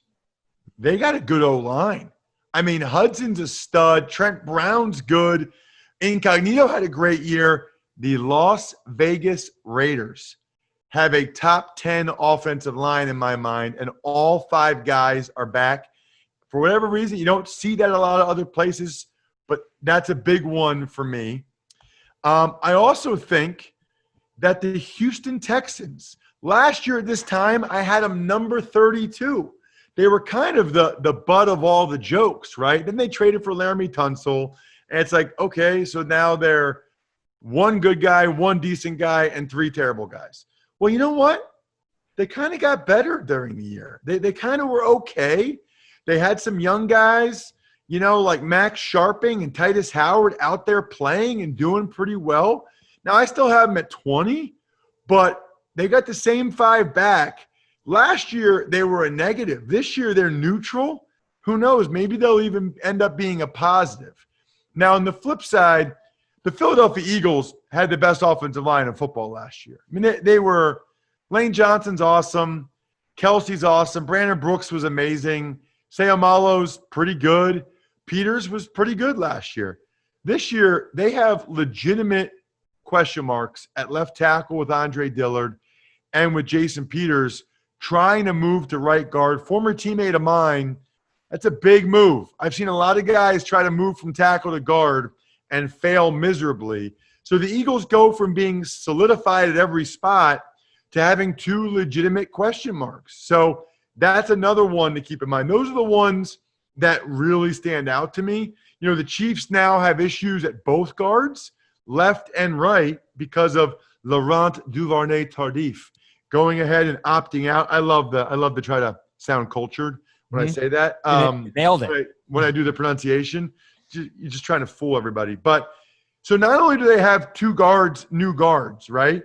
They got a good O-line. I mean, Hudson's a stud. Trent Brown's good. Incognito had a great year. The Las Vegas Raiders have a top 10 offensive line in my mind, and all 5 guys are back. For whatever reason, you don't see that a lot of other places, but that's a big one for me. I also think that the Houston Texans, last year at this time, I had them number 32. They were kind of the butt of all the jokes, right? Then they traded for Laramie Tunsil, and it's like, okay, so now they're 1 good guy, 1 decent guy, and 3 terrible guys. Well, you know what? They kind of got better during the year. They kind of were okay. They had some young guys, like Max Sharping and Titus Howard out there playing and doing pretty well. Now, I still have them at 20, but they got the same 5 back. Last year, they were a negative. This year, they're neutral. Who knows? Maybe they'll even end up being a positive. Now, on the flip side, the Philadelphia Eagles had the best offensive line in football last year. I mean, they were – Lane Johnson's awesome. Kelce's awesome. Brandon Brooks was amazing. Sayamalo's pretty good. Peters was pretty good last year. This year, they have legitimate question marks at left tackle with Andre Dillard and with Jason Peters trying to move to right guard. Former teammate of mine, that's a big move. I've seen a lot of guys try to move from tackle to guard and fail miserably. So the Eagles go from being solidified at every spot to having 2 legitimate question marks. So that's another one to keep in mind. Those are the ones that really stand out to me. The Chiefs now have issues at both guards, left and right, because of Laurent Duvernay-Tardif going ahead and opting out. I love to try to sound cultured when I say that. Nailed it. When I do the pronunciation, you're just trying to fool everybody. But so not only do they have 2 guards, new guards, right?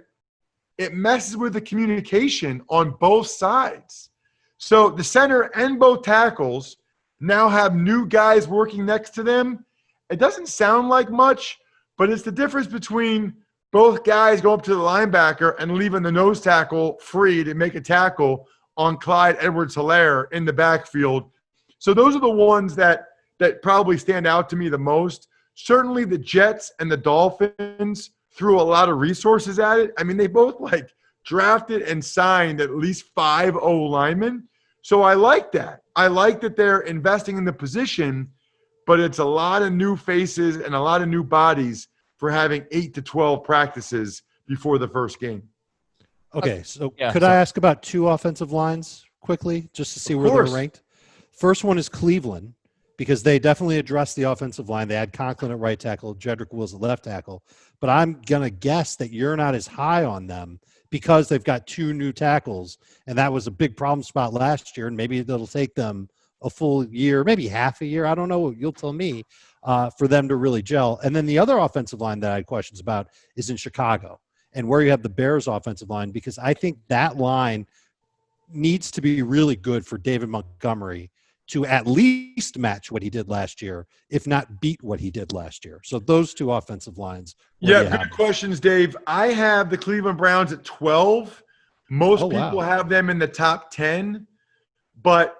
It messes with the communication on both sides. So the center and both tackles now have new guys working next to them. It doesn't sound like much, but it's the difference between both guys going up to the linebacker and leaving the nose tackle free to make a tackle on Clyde Edwards-Helaire in the backfield. So those are the ones that that probably stand out to me the most. Certainly the Jets and the Dolphins threw a lot of resources at it. I mean, they both like drafted and signed at least 5 O-linemen. So I like that. I like that they're investing in the position, but it's a lot of new faces and a lot of new bodies for having 8 to 12 practices before the first game. Okay, so could I ask about 2 offensive lines quickly just to see where they're ranked? First one is Cleveland, because they definitely addressed the offensive line. They had Conklin at right tackle, Jedrick Wills at left tackle. But I'm going to guess that you're not as high on them because they've got 2 new tackles, and that was a big problem spot last year, and maybe it'll take them a full year, maybe half a year, I don't know, you'll tell me, for them to really gel. And then the other offensive line that I had questions about is in Chicago, and where you have the Bears offensive line, because I think that line needs to be really good for David Montgomery to at least match what he did last year, if not beat what he did last year. So those 2 offensive lines. Yeah, good questions, Dave. I have the Cleveland Browns at 12. Most people have them in the top 10. But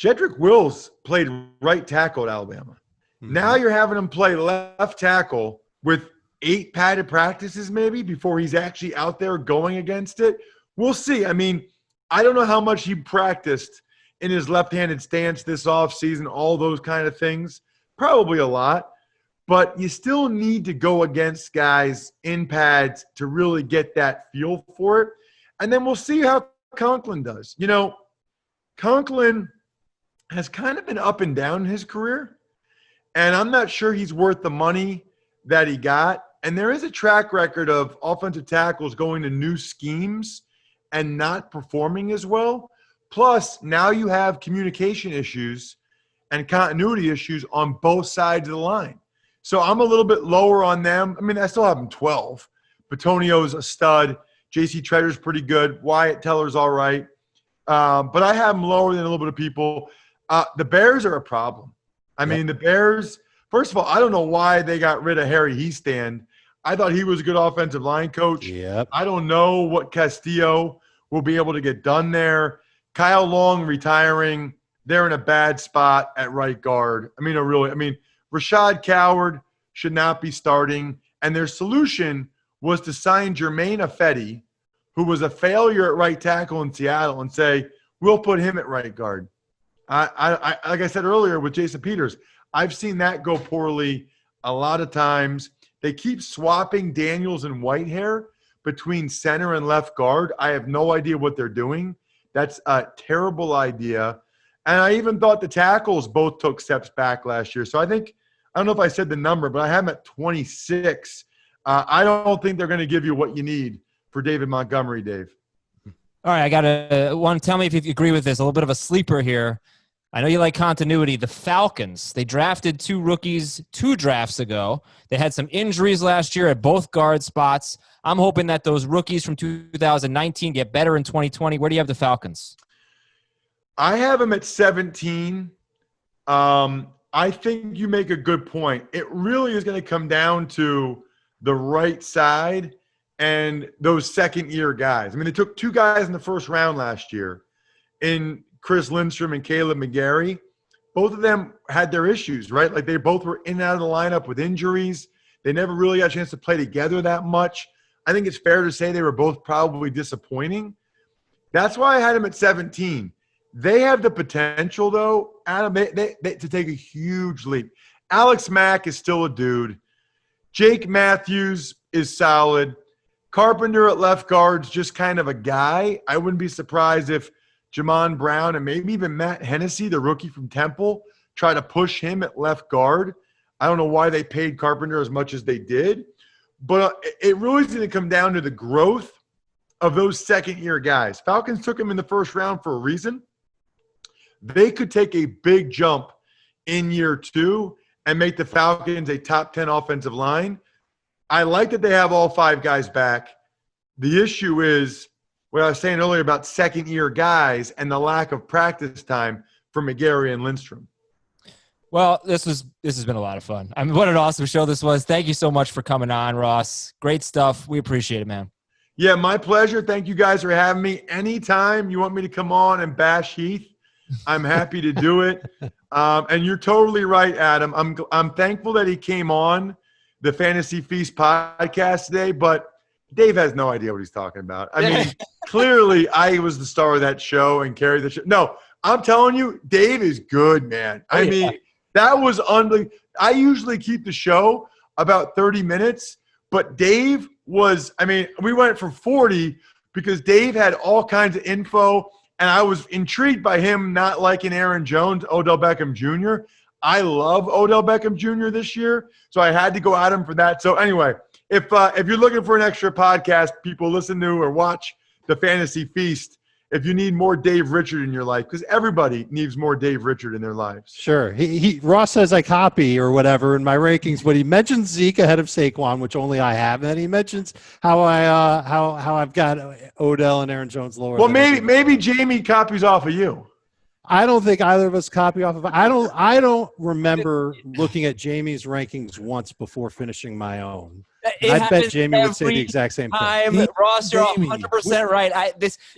Jedrick Wills played right tackle at Alabama. Mm-hmm. Now you're having him play left tackle with 8 padded practices maybe before he's actually out there going against it. We'll see. I mean, I don't know how much he practiced in his left-handed stance this offseason, all those kind of things. Probably a lot. But you still need to go against guys in pads to really get that feel for it. And then we'll see how Conklin does. You know, Conklin has kind of been up and down in his career. And I'm not sure he's worth the money that he got. And there is a track record of offensive tackles going to new schemes and not performing as well. Plus, now you have communication issues and continuity issues on both sides of the line. So I'm a little bit lower on them. I mean, I still have them 12. Batonio's a stud. J.C. Tretter's pretty good. Wyatt Teller's all right. But I have them lower than a little bit of people. The Bears are a problem. I mean, the Bears, first of all, I don't know why they got rid of Harry Heath. I thought he was a good offensive line coach. Yep. I don't know what Castillo will be able to get done there. Kyle Long retiring. They're in a bad spot at right guard. I mean, Rashad Coward should not be starting. And their solution was to sign Jermaine Ifedi, who was a failure at right tackle in Seattle, and say, we'll put him at right guard. I like I said earlier with Jason Peters, I've seen that go poorly a lot of times. They keep swapping Daniels and Whitehair between center and left guard. I have no idea what they're doing. That's a terrible idea. And I even thought the tackles both took steps back last year. So I don't know if I said the number, but I have them at 26. I don't think they're going to give you what you need for David Montgomery, Dave. All right, I got tell me if you agree with this. A little bit of a sleeper here. I know you like continuity. The Falcons, they drafted 2 rookies 2 drafts ago. They had some injuries last year at both guard spots. I'm hoping that those rookies from 2019 get better in 2020. Where do you have the Falcons? I have them at 17. I think you make a good point. It really is going to come down to the right side and those second-year guys. I mean, they took 2 guys in the first round last year in Chris Lindstrom and Caleb McGarry. Both of them had their issues, right? Like they both were in and out of the lineup with injuries. They never really got a chance to play together that much. I think it's fair to say they were both probably disappointing. That's why I had them at 17. They have the potential, though, Adam, to take a huge leap. Alex Mack is still a dude. Jake Matthews is solid. Carpenter at left guard's just kind of a guy. I wouldn't be surprised if Jamon Brown and maybe even Matt Hennessy, the rookie from Temple, try to push him at left guard. I don't know why they paid Carpenter as much as they did. But it really is going to come down to the growth of those second-year guys. Falcons took him in the first round for a reason. They could take a big jump in year 2 and make the Falcons a top 10 offensive line. I like that they have all 5 guys back. The issue is what I was saying earlier about second-year guys and the lack of practice time for McGarry and Lindstrom. Well, this has been a lot of fun. I mean, what an awesome show this was. Thank you so much for coming on, Ross. Great stuff. We appreciate it, man. Yeah, my pleasure. Thank you guys for having me. Anytime you want me to come on and bash Heath, I'm happy to do it. And you're totally right, Adam. I'm thankful that he came on the Fantasy Feast podcast today, but Dave has no idea what he's talking about. I mean, clearly I was the star of that show and carried the show. No, I'm telling you, Dave is good, man. I mean, that was unbelievable. I usually keep the show about 30 minutes, but Dave was, I mean, we went for 40 because Dave had all kinds of info, and I was intrigued by him not liking Aaron Jones, Odell Beckham Jr. I love Odell Beckham Jr. this year, so I had to go at him for that. So anyway, if you're looking for an extra podcast, people listen to or watch the Fantasy Feast, if you need more Dave Richard in your life, because everybody needs more Dave Richard in their lives. Sure. Ross says I copy or whatever in my rankings, but he mentions Zeke ahead of Saquon, which only I have, and he mentions how I've got Odell and Aaron Jones lower. Well, maybe Jamie copies off of you. I don't think either of us copy off of. I don't remember looking at Jamie's rankings once before finishing my own. I bet Jamie would say the exact same thing. Ross, you're 100% right.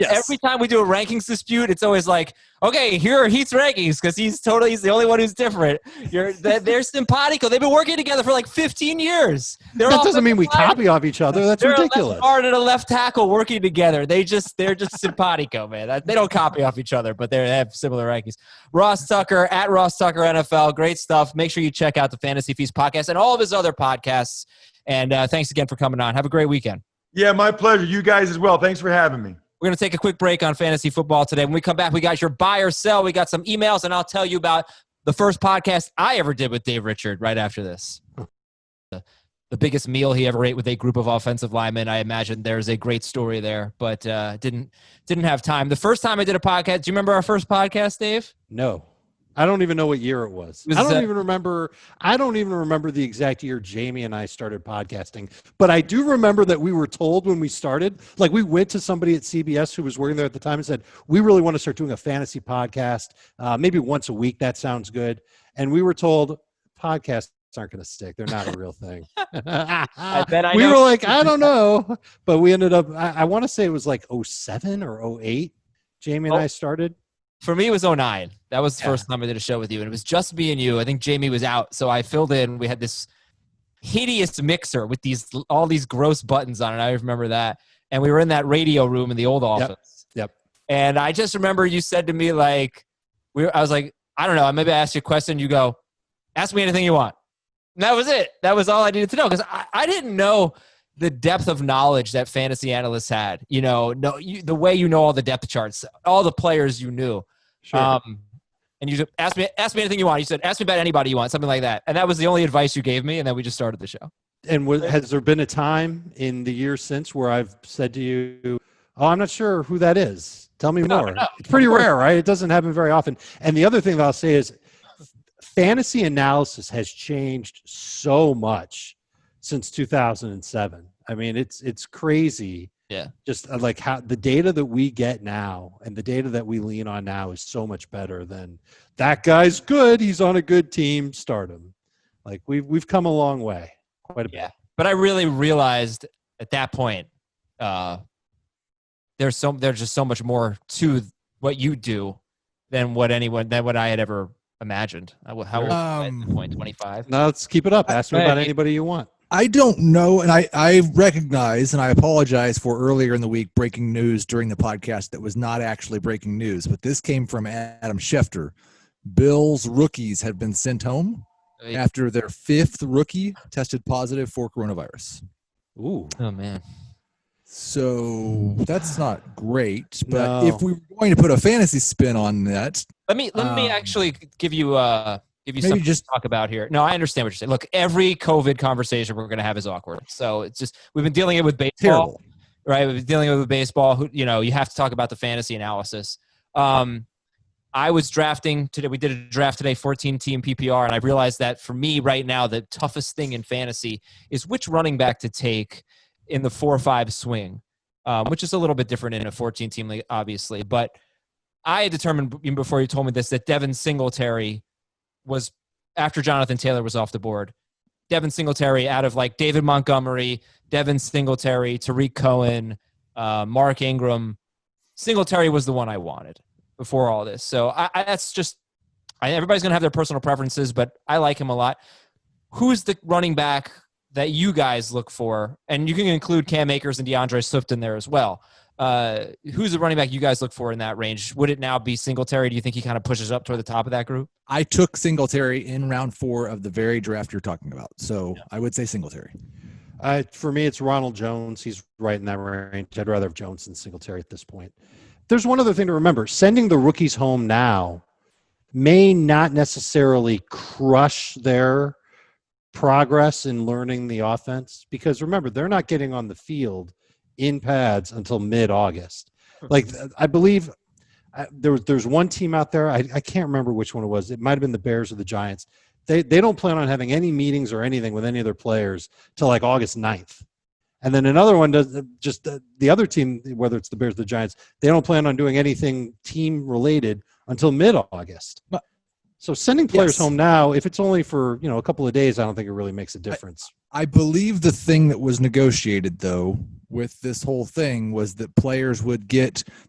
Every time we do a rankings dispute, it's always like, okay, here are Heath's rankings because he's the only one who's different. They're simpatico. They've been working together for like 15 years. That doesn't mean we copy off each other. That's ridiculous. They're a left guard and a left tackle working together. They're just simpatico, man. They don't copy off each other, but they have similar rankings. Ross Tucker at Ross Tucker NFL. Great stuff. Make sure you check out the Fantasy Feast podcast and all of his other podcasts. And thanks again for coming on. Have a great weekend. Yeah, my pleasure. You guys as well. Thanks for having me. We're going to take a quick break on fantasy football today. When we come back, we got your buy or sell. We got some emails, and I'll tell you about the first podcast I ever did with Dave Richard right after this. The biggest meal he ever ate with a group of offensive linemen. I imagine there's a great story there, but didn't have time. The first time I did a podcast, do you remember our first podcast, Dave? No. I don't even know what year it was. I don't even remember the exact year Jamie and I started podcasting. But I do remember that we were told when we started, like we went to somebody at CBS who was working there at the time and said, we really want to start doing a fantasy podcast, maybe once a week. That sounds good. And we were told podcasts aren't going to stick. They're not a real thing. We were like, I don't know. But we ended up, I want to say it was like 07 or 08. Jamie and I started. For me, it was 09. That was the first time I did a show with you, and it was just me and you. I think Jamie was out, so I filled in. We had this hideous mixer with all these gross buttons on it. I remember that. And we were in that radio room in the old office. Yep. And I just remember you said to me, like, I was like, I don't know. Maybe I asked you a question. You go, ask me anything you want. And that was it. That was all I needed to know, because I didn't know the depth of knowledge that fantasy analysts had. The way you know all the depth charts, all the players you knew. Sure. And you just ask me anything you want. You said, ask me about anybody you want, something like that. And that was the only advice you gave me, and then we just started the show. And has there been a time in the years since where I've said to you, oh, I'm not sure who that is. Tell me more. No. It's pretty rare, right? It doesn't happen very often. And the other thing that I'll say is fantasy analysis has changed so much since 2007. I mean, it's crazy. Yeah. Just like how the data that we get now and the data that we lean on now is so much better than that guy's good. He's on a good team. Start him. Like we've come a long way, quite a bit. Yeah. But I really realized at that point, there's just so much more to what you do than what I had ever imagined. How old was I at that point? 25. Now let's keep it up. Ask me about anybody you want. I don't know, and I recognize, and I apologize for earlier in the week breaking news during the podcast that was not actually breaking news, but this came from Adam Schefter. Bills rookies have been sent home after their fifth rookie tested positive for coronavirus. Ooh. Oh, man. So that's not great, but if we were going to put a fantasy spin on that. Let me actually give you something to talk about here. No, I understand what you're saying. Look, every COVID conversation we're going to have is awkward. So it's just, we've been dealing with baseball, terrible. Right? We've been dealing with baseball. You have to talk about the fantasy analysis. I was drafting today. We did a draft today, 14-team PPR, and I realized that for me right now, the toughest thing in fantasy is which running back to take in the 4-5 swing, which is a little bit different in a 14-team league, obviously. But I had determined even before you told me this that Devin Singletary was, after Jonathan Taylor was off the board, Devin Singletary out of like David Montgomery, Devin Singletary, Tariq Cohen, Mark Ingram. Singletary was the one I wanted. before all this. So that's just everybody's going to have their personal preferences, but I like him a lot. Who's the running back that you guys look for? And you can include Cam Akers and DeAndre Swift in there as well. Who's the running back you guys look for in that range? Would it now be Singletary? Do you think he kind of pushes up toward the top of that group? I took Singletary in round 4 of the very draft you're talking about. So I would say Singletary. For me, it's Ronald Jones. He's right in that range. I'd rather have Jones than Singletary at this point. There's one other thing to remember. Sending the rookies home now may not necessarily crush their progress in learning the offense, because remember, they're not getting on the field in pads until mid-August. Like, I believe there's one team out there, I can't remember which one it was. It might have been the Bears or the Giants. They don't plan on having any meetings or anything with any of their players till like August 9th. And then another one does just the other team, whether it's the Bears or the Giants, they don't plan on doing anything team related until mid-August. So sending players home now, if it's only for, a couple of days, I don't think it really makes a difference. I believe the thing that was negotiated, though, with this whole thing was that players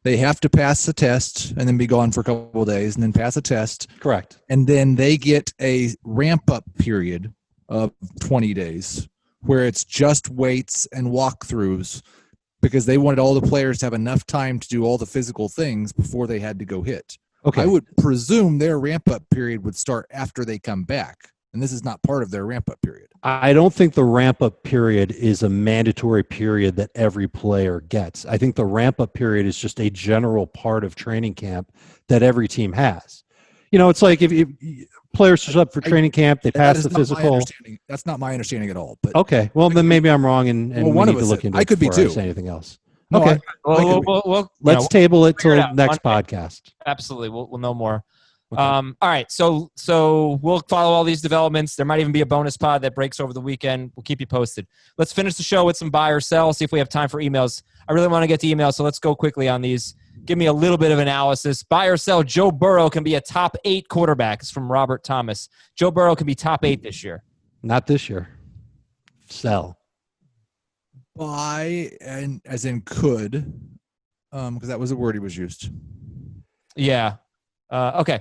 they have to pass a test and then be gone for a couple of days and then pass a test. Correct. And then they get a ramp-up period of 20 days where it's just weights and walkthroughs, because they wanted all the players to have enough time to do all the physical things before they had to go hit. Okay. I would presume their ramp-up period would start after they come back, and this is not part of their ramp-up period. I don't think the ramp-up period is a mandatory period that every player gets. I think the ramp-up period is just a general part of training camp that every team has. It's like if players show up for training camp, they pass the physical. That's not my understanding at all. But okay, well then maybe I'm wrong, and we need to look into it. I could be too. I say anything else. No, okay, let's table it till next podcast. Absolutely, we'll know more. Okay. All right, so we'll follow all these developments. There might even be a bonus pod that breaks over the weekend. We'll keep you posted. Let's finish the show with some buy or sell. See if we have time for emails. I really want to get to emails, so let's go quickly on these. Give me a little bit of analysis. Buy or sell, Joe Burrow can be a top 8 quarterback. It's from Robert Thomas. Joe Burrow can be top 8 this year. Not this year. Sell. Buy, and as in could, because that was the word he was used. Yeah. Okay.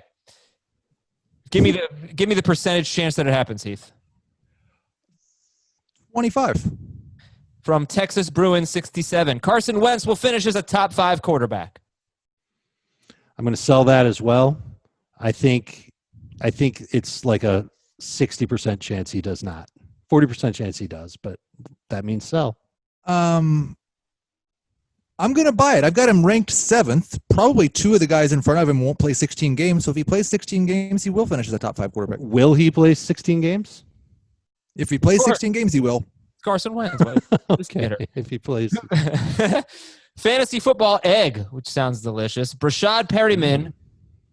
Give me the percentage chance that it happens, Heath. 25. From Texas Bruin 67. Carson Wentz will finish as a top 5 quarterback. I'm going to sell that as well. I think it's like a 60% chance he does not. 40% chance he does, but that means sell. I'm going to buy it. I've got him ranked 7th. Probably 2 of the guys in front of him won't play 16 games. So if he plays 16 games, he will finish as a top 5 quarterback. Will he play 16 games? If he plays 16 games, he will. Carson Wentz. Okay, if he plays. Fantasy football egg, which sounds delicious. Brashad Perryman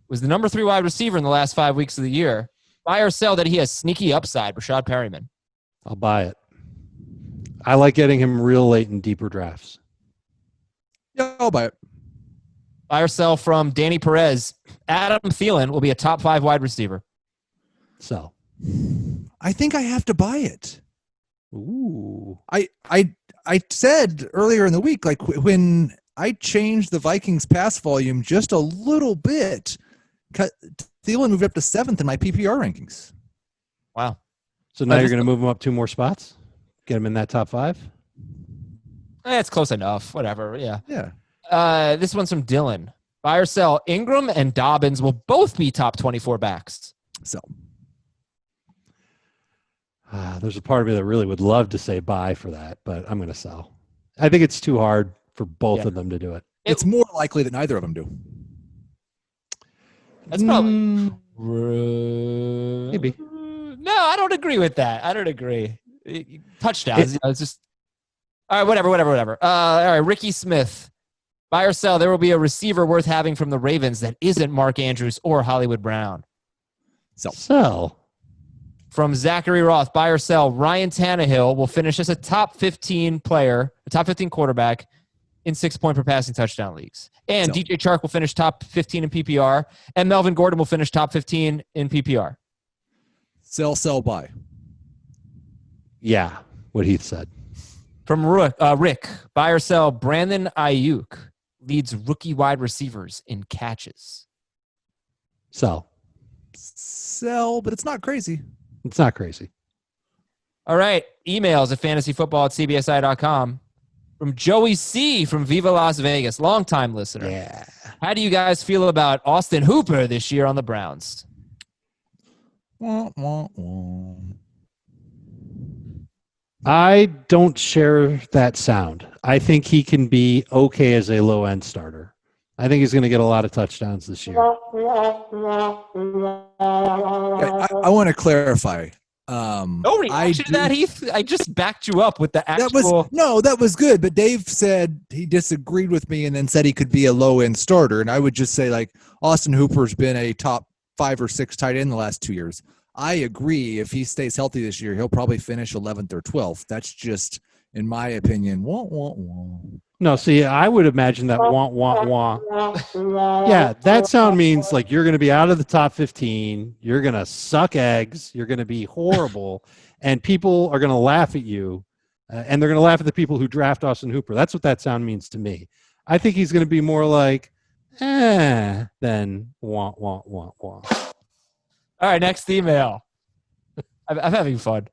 was the number 3 wide receiver in the last 5 weeks of the year. Buy or sell that he has sneaky upside, Brashad Perryman. I'll buy it. I like getting him real late in deeper drafts. Yeah, I'll buy it. Buy or sell from Danny Perez. Adam Thielen will be a top 5 wide receiver. Sell. I think I have to buy it. Ooh. I said earlier in the week, like when I changed the Vikings pass volume just a little bit, Thielen moved up to 7th in my PPR rankings. Wow. So now you're going to move him up 2 more spots? Get him in that top 5? It's close enough. Whatever. Yeah. Yeah. This one's from Dylan. Buy or sell. Ingram and Dobbins will both be top 24 backs. Sell. There's a part of me that really would love to say buy for that, but I'm going to sell. I think it's too hard for both of them to do it. It's more likely that neither of them do. That's probably maybe. No, I don't agree with that. I don't agree. Touchdowns. It's just all right. Whatever. All right, Ricky Smith. Buy or sell. There will be a receiver worth having from the Ravens that isn't Mark Andrews or Hollywood Brown. Sell. From Zachary Roth, buy or sell. Ryan Tannehill will finish as a top 15 player, a top 15 quarterback in 6-point per passing touchdown leagues. And DJ Chark will finish top 15 in PPR. And Melvin Gordon will finish top 15 in PPR. Sell, buy. Yeah, what Heath said. From Rick, buy or sell. Brandon Ayuk leads rookie wide receivers in catches. Sell. Sell, but it's not crazy. It's not crazy. All right. Emails at fantasyfootball@cbsi.com. From Joey C. from Viva Las Vegas, longtime listener. Yeah. How do you guys feel about Austin Hooper this year on the Browns? Wah, wah, wah. I don't share that sound. I think he can be okay as a low-end starter. I think he's going to get a lot of touchdowns this year. Yeah, I want to clarify. No reaction to that, Heath. I just backed you up with the actual. That was good. But Dave said he disagreed with me and then said he could be a low end starter. And I would just say, like, Austin Hooper's been a top 5 or 6 tight end the last 2 years. I agree. If he stays healthy this year, he'll probably finish 11th or 12th. That's just, in my opinion, wah, wah, wah. No, see, I would imagine that wah, wah, wah. Yeah, that sound means like you're going to be out of the top 15. You're going to suck eggs. You're going to be horrible. And people are going to laugh at you. And they're going to laugh at the people who draft Austin Hooper. That's what that sound means to me. I think he's going to be more like, than wah, wah, wah, wah. All right, next email. I'm having fun.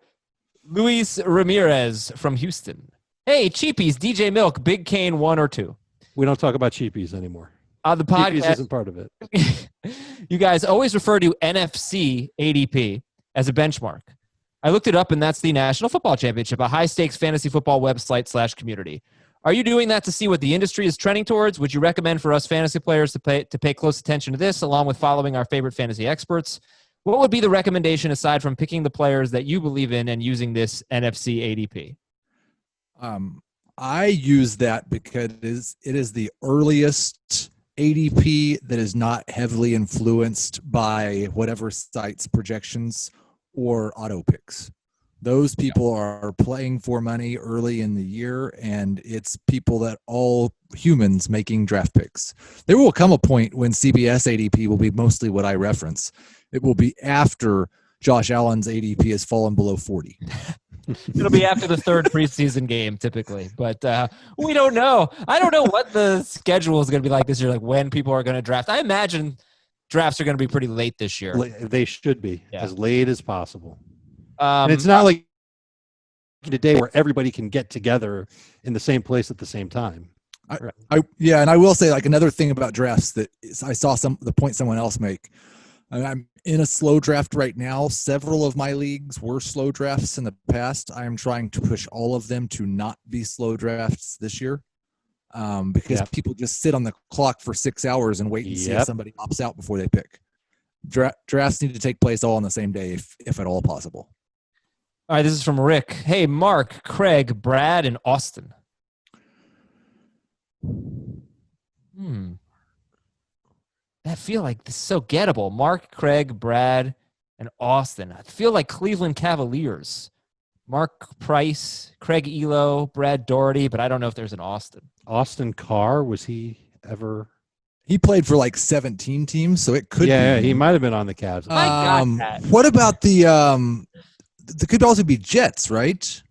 Luis Ramirez from Houston. Hey, cheapies, DJ Milk, Big Kane 1 or 2. We don't talk about cheapies anymore. On the podcast, cheapies isn't part of it. You guys always refer to NFC ADP as a benchmark. I looked it up, and that's the National Football Championship, a high-stakes fantasy football website / community. Are you doing that to see what the industry is trending towards? Would you recommend for us fantasy players to pay close attention to this, along with following our favorite fantasy experts? What would be the recommendation aside from picking the players that you believe in and using this NFC ADP? I use that because it is the earliest ADP that is not heavily influenced by whatever site's projections or auto picks. Those people are playing for money early in the year, and it's people that all humans making draft picks. There will come a point when CBS ADP will be mostly what I reference. It will be after Josh Allen's ADP has fallen below 40. It'll be after the third preseason game, typically. But we don't know. I don't know what the schedule is going to be like this year, like when people are going to draft. I imagine drafts are going to be pretty late this year. They should be, as late as possible. And it's not like today where everybody can get together in the same place at the same time. And I will say, like, another thing about drafts that I saw the point someone else make. I'm in a slow draft right now. Several of my leagues were slow drafts in the past. I am trying to push all of them to not be slow drafts this year because people just sit on the clock for 6 hours and wait and see if somebody opts out before they pick. Drafts need to take place all on the same day, if at all possible. All right, this is from Rick. Hey, Mark, Craig, Brad, and Austin. I feel like this is so gettable. Mark, Craig, Brad, and Austin. I feel like Cleveland Cavaliers. Mark Price, Craig Elo, Brad Doherty, but I don't know if there's an Austin. Austin Carr, was he ever? He played for like 17 teams, so it could be. Yeah, he might have been on the Cavs. What about the could also be Jets, right?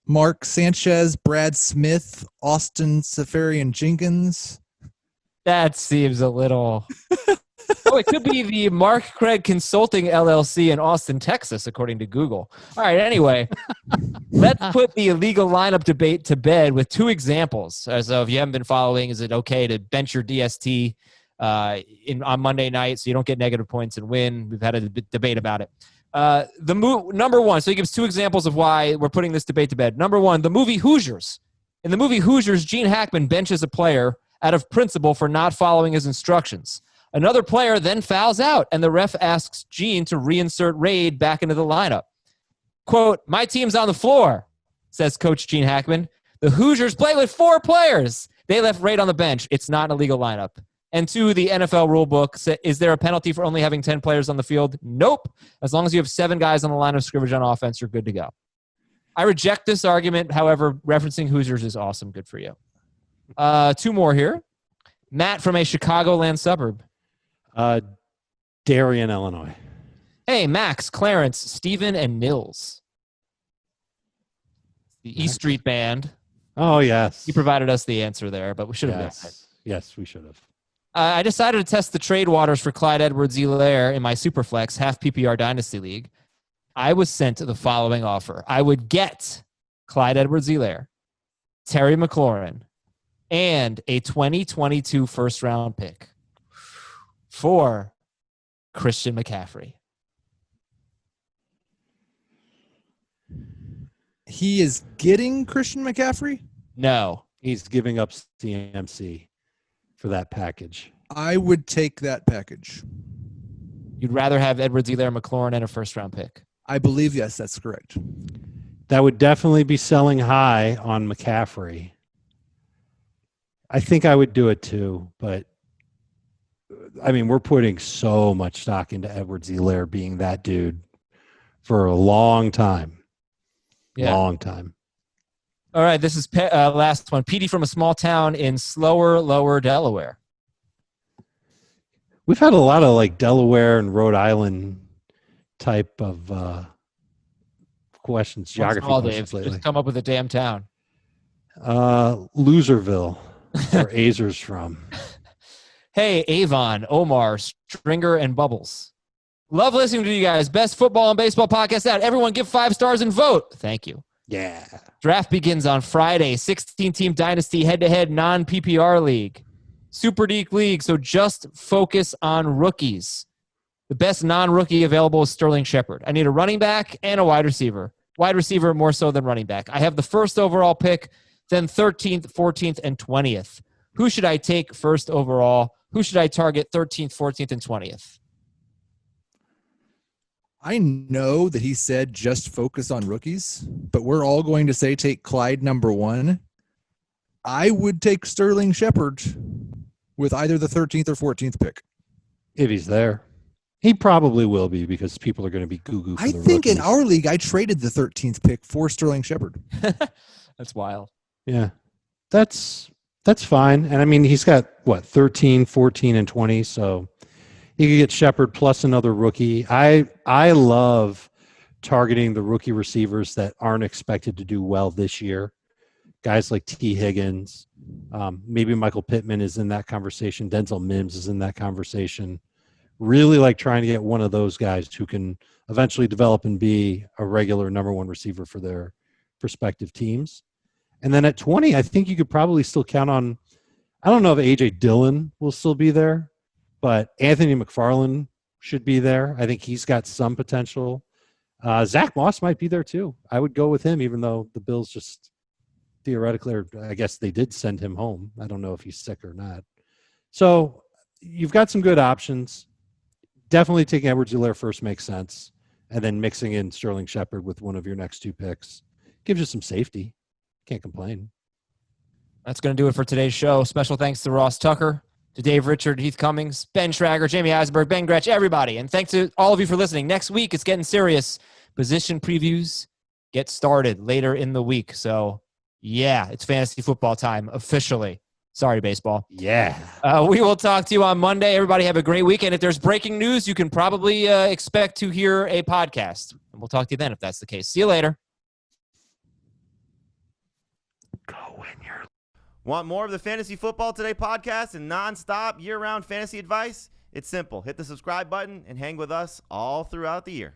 Mark Sanchez, Brad Smith, Austin Safarian Jenkins. That seems a little... it could be the Mark Craig Consulting LLC in Austin, Texas, according to Google. All right, anyway, let's put the illegal lineup debate to bed with 2 examples. So if you haven't been following, is it okay to bench your DST on Monday night so you don't get negative points and win? We've had a debate about it. Number one, so he gives 2 examples of why we're putting this debate to bed. Number one, the movie Hoosiers. In the movie Hoosiers, Gene Hackman benches a player out of principle for not following his instructions. Another player then fouls out, and the ref asks Gene to reinsert Raid back into the lineup. Quote, "My team's on the floor," says Coach Gene Hackman. "The Hoosiers play with 4 players. They left Raid on the bench. It's not an illegal lineup." And 2, the NFL rule book, is there a penalty for only having 10 players on the field? Nope. As long as you have 7 guys on the line of scrimmage on offense, you're good to go. I reject this argument. However, referencing Hoosiers is awesome. Good for you. 2 more here. Matt from a Chicagoland suburb. Darien, Illinois. Hey, Max, Clarence, Steven, and Nils. The E Street Band. Oh, yes. He provided us the answer there, but we should have done it. Yes, we should have. I decided to test the trade waters for Clyde Edwards-Helaire in my Superflex half PPR Dynasty League. I was sent the following offer. I would get Clyde Edwards-Helaire, Terry McLaurin, and a 2022 first-round pick for Christian McCaffrey. He is getting Christian McCaffrey? No. He's giving up CMC for that package. I would take that package. You'd rather have Edwards-Helaire, McLaurin, and a first-round pick? I believe, yes, that's correct. That would definitely be selling high on McCaffrey. I think I would do it too, but I mean, we're putting so much stock into Edwards-Helaire being that dude for a long time. Yeah. Long time. All right, this is last one. Petey from a small town in lower Delaware. We've had a lot of like Delaware and Rhode Island type of questions, geography questions lately. Just come up with a damn town. Loserville, where Azer's from. Hey, Avon, Omar, Stringer, and Bubbles. Love listening to you guys. Best football and baseball podcast out. Everyone give 5 stars and vote. Thank you. Yeah. Draft begins on Friday. 16-team dynasty head-to-head non-PPR league. Super Deep league, so just focus on rookies. The best non-rookie available is Sterling Shepard. I need a running back and a wide receiver. Wide receiver more so than running back. I have the first overall pick, then 13th, 14th, and 20th. Who should I take first overall? Who should I target 13th, 14th, and 20th? I know that he said just focus on rookies, but we're all going to say take Clyde number 1. I would take Sterling Shepard with either the 13th or 14th pick. If he's there. He probably will be because people are going to be goo-goo for I the think rookies. in our league, I traded the 13th pick for Sterling Shepard. That's wild. Yeah. That's fine. And I mean, he's got, 13, 14, and 20, so he could get Shepard plus another rookie. I love targeting the rookie receivers that aren't expected to do well this year. Guys like T. Higgins, maybe Michael Pittman is in that conversation. Denzel Mims is in that conversation. Really like trying to get one of those guys who can eventually develop and be a regular number 1 receiver for their respective teams. And then at 20, I think you could probably still count on, I don't know if A.J. Dillon will still be there, but Anthony McFarland should be there. I think he's got some potential. Zach Moss might be there too. I would go with him, even though the Bills just theoretically, or I guess they did send him home. I don't know if he's sick or not. So you've got some good options. Definitely taking Edwards-Helaire first makes sense. And then mixing in Sterling Shepard with one of your next 2 picks gives you some safety. Can't complain. That's going to do it for today's show. Special thanks to Ross Tucker, to Dave Richard, Heath Cummings, Ben Schrager, Jamie Eisberg, Ben Gretsch, everybody. And thanks to all of you for listening. Next week, it's getting serious. Position previews get started later in the week. So, yeah, it's fantasy football time officially. Sorry, baseball. Yeah. We will talk to you on Monday. Everybody have a great weekend. If there's breaking news, you can probably expect to hear a podcast. And we'll talk to you then if that's the case. See you later. Want more of the Fantasy Football Today podcast and nonstop year-round fantasy advice? It's simple. Hit the subscribe button and hang with us all throughout the year.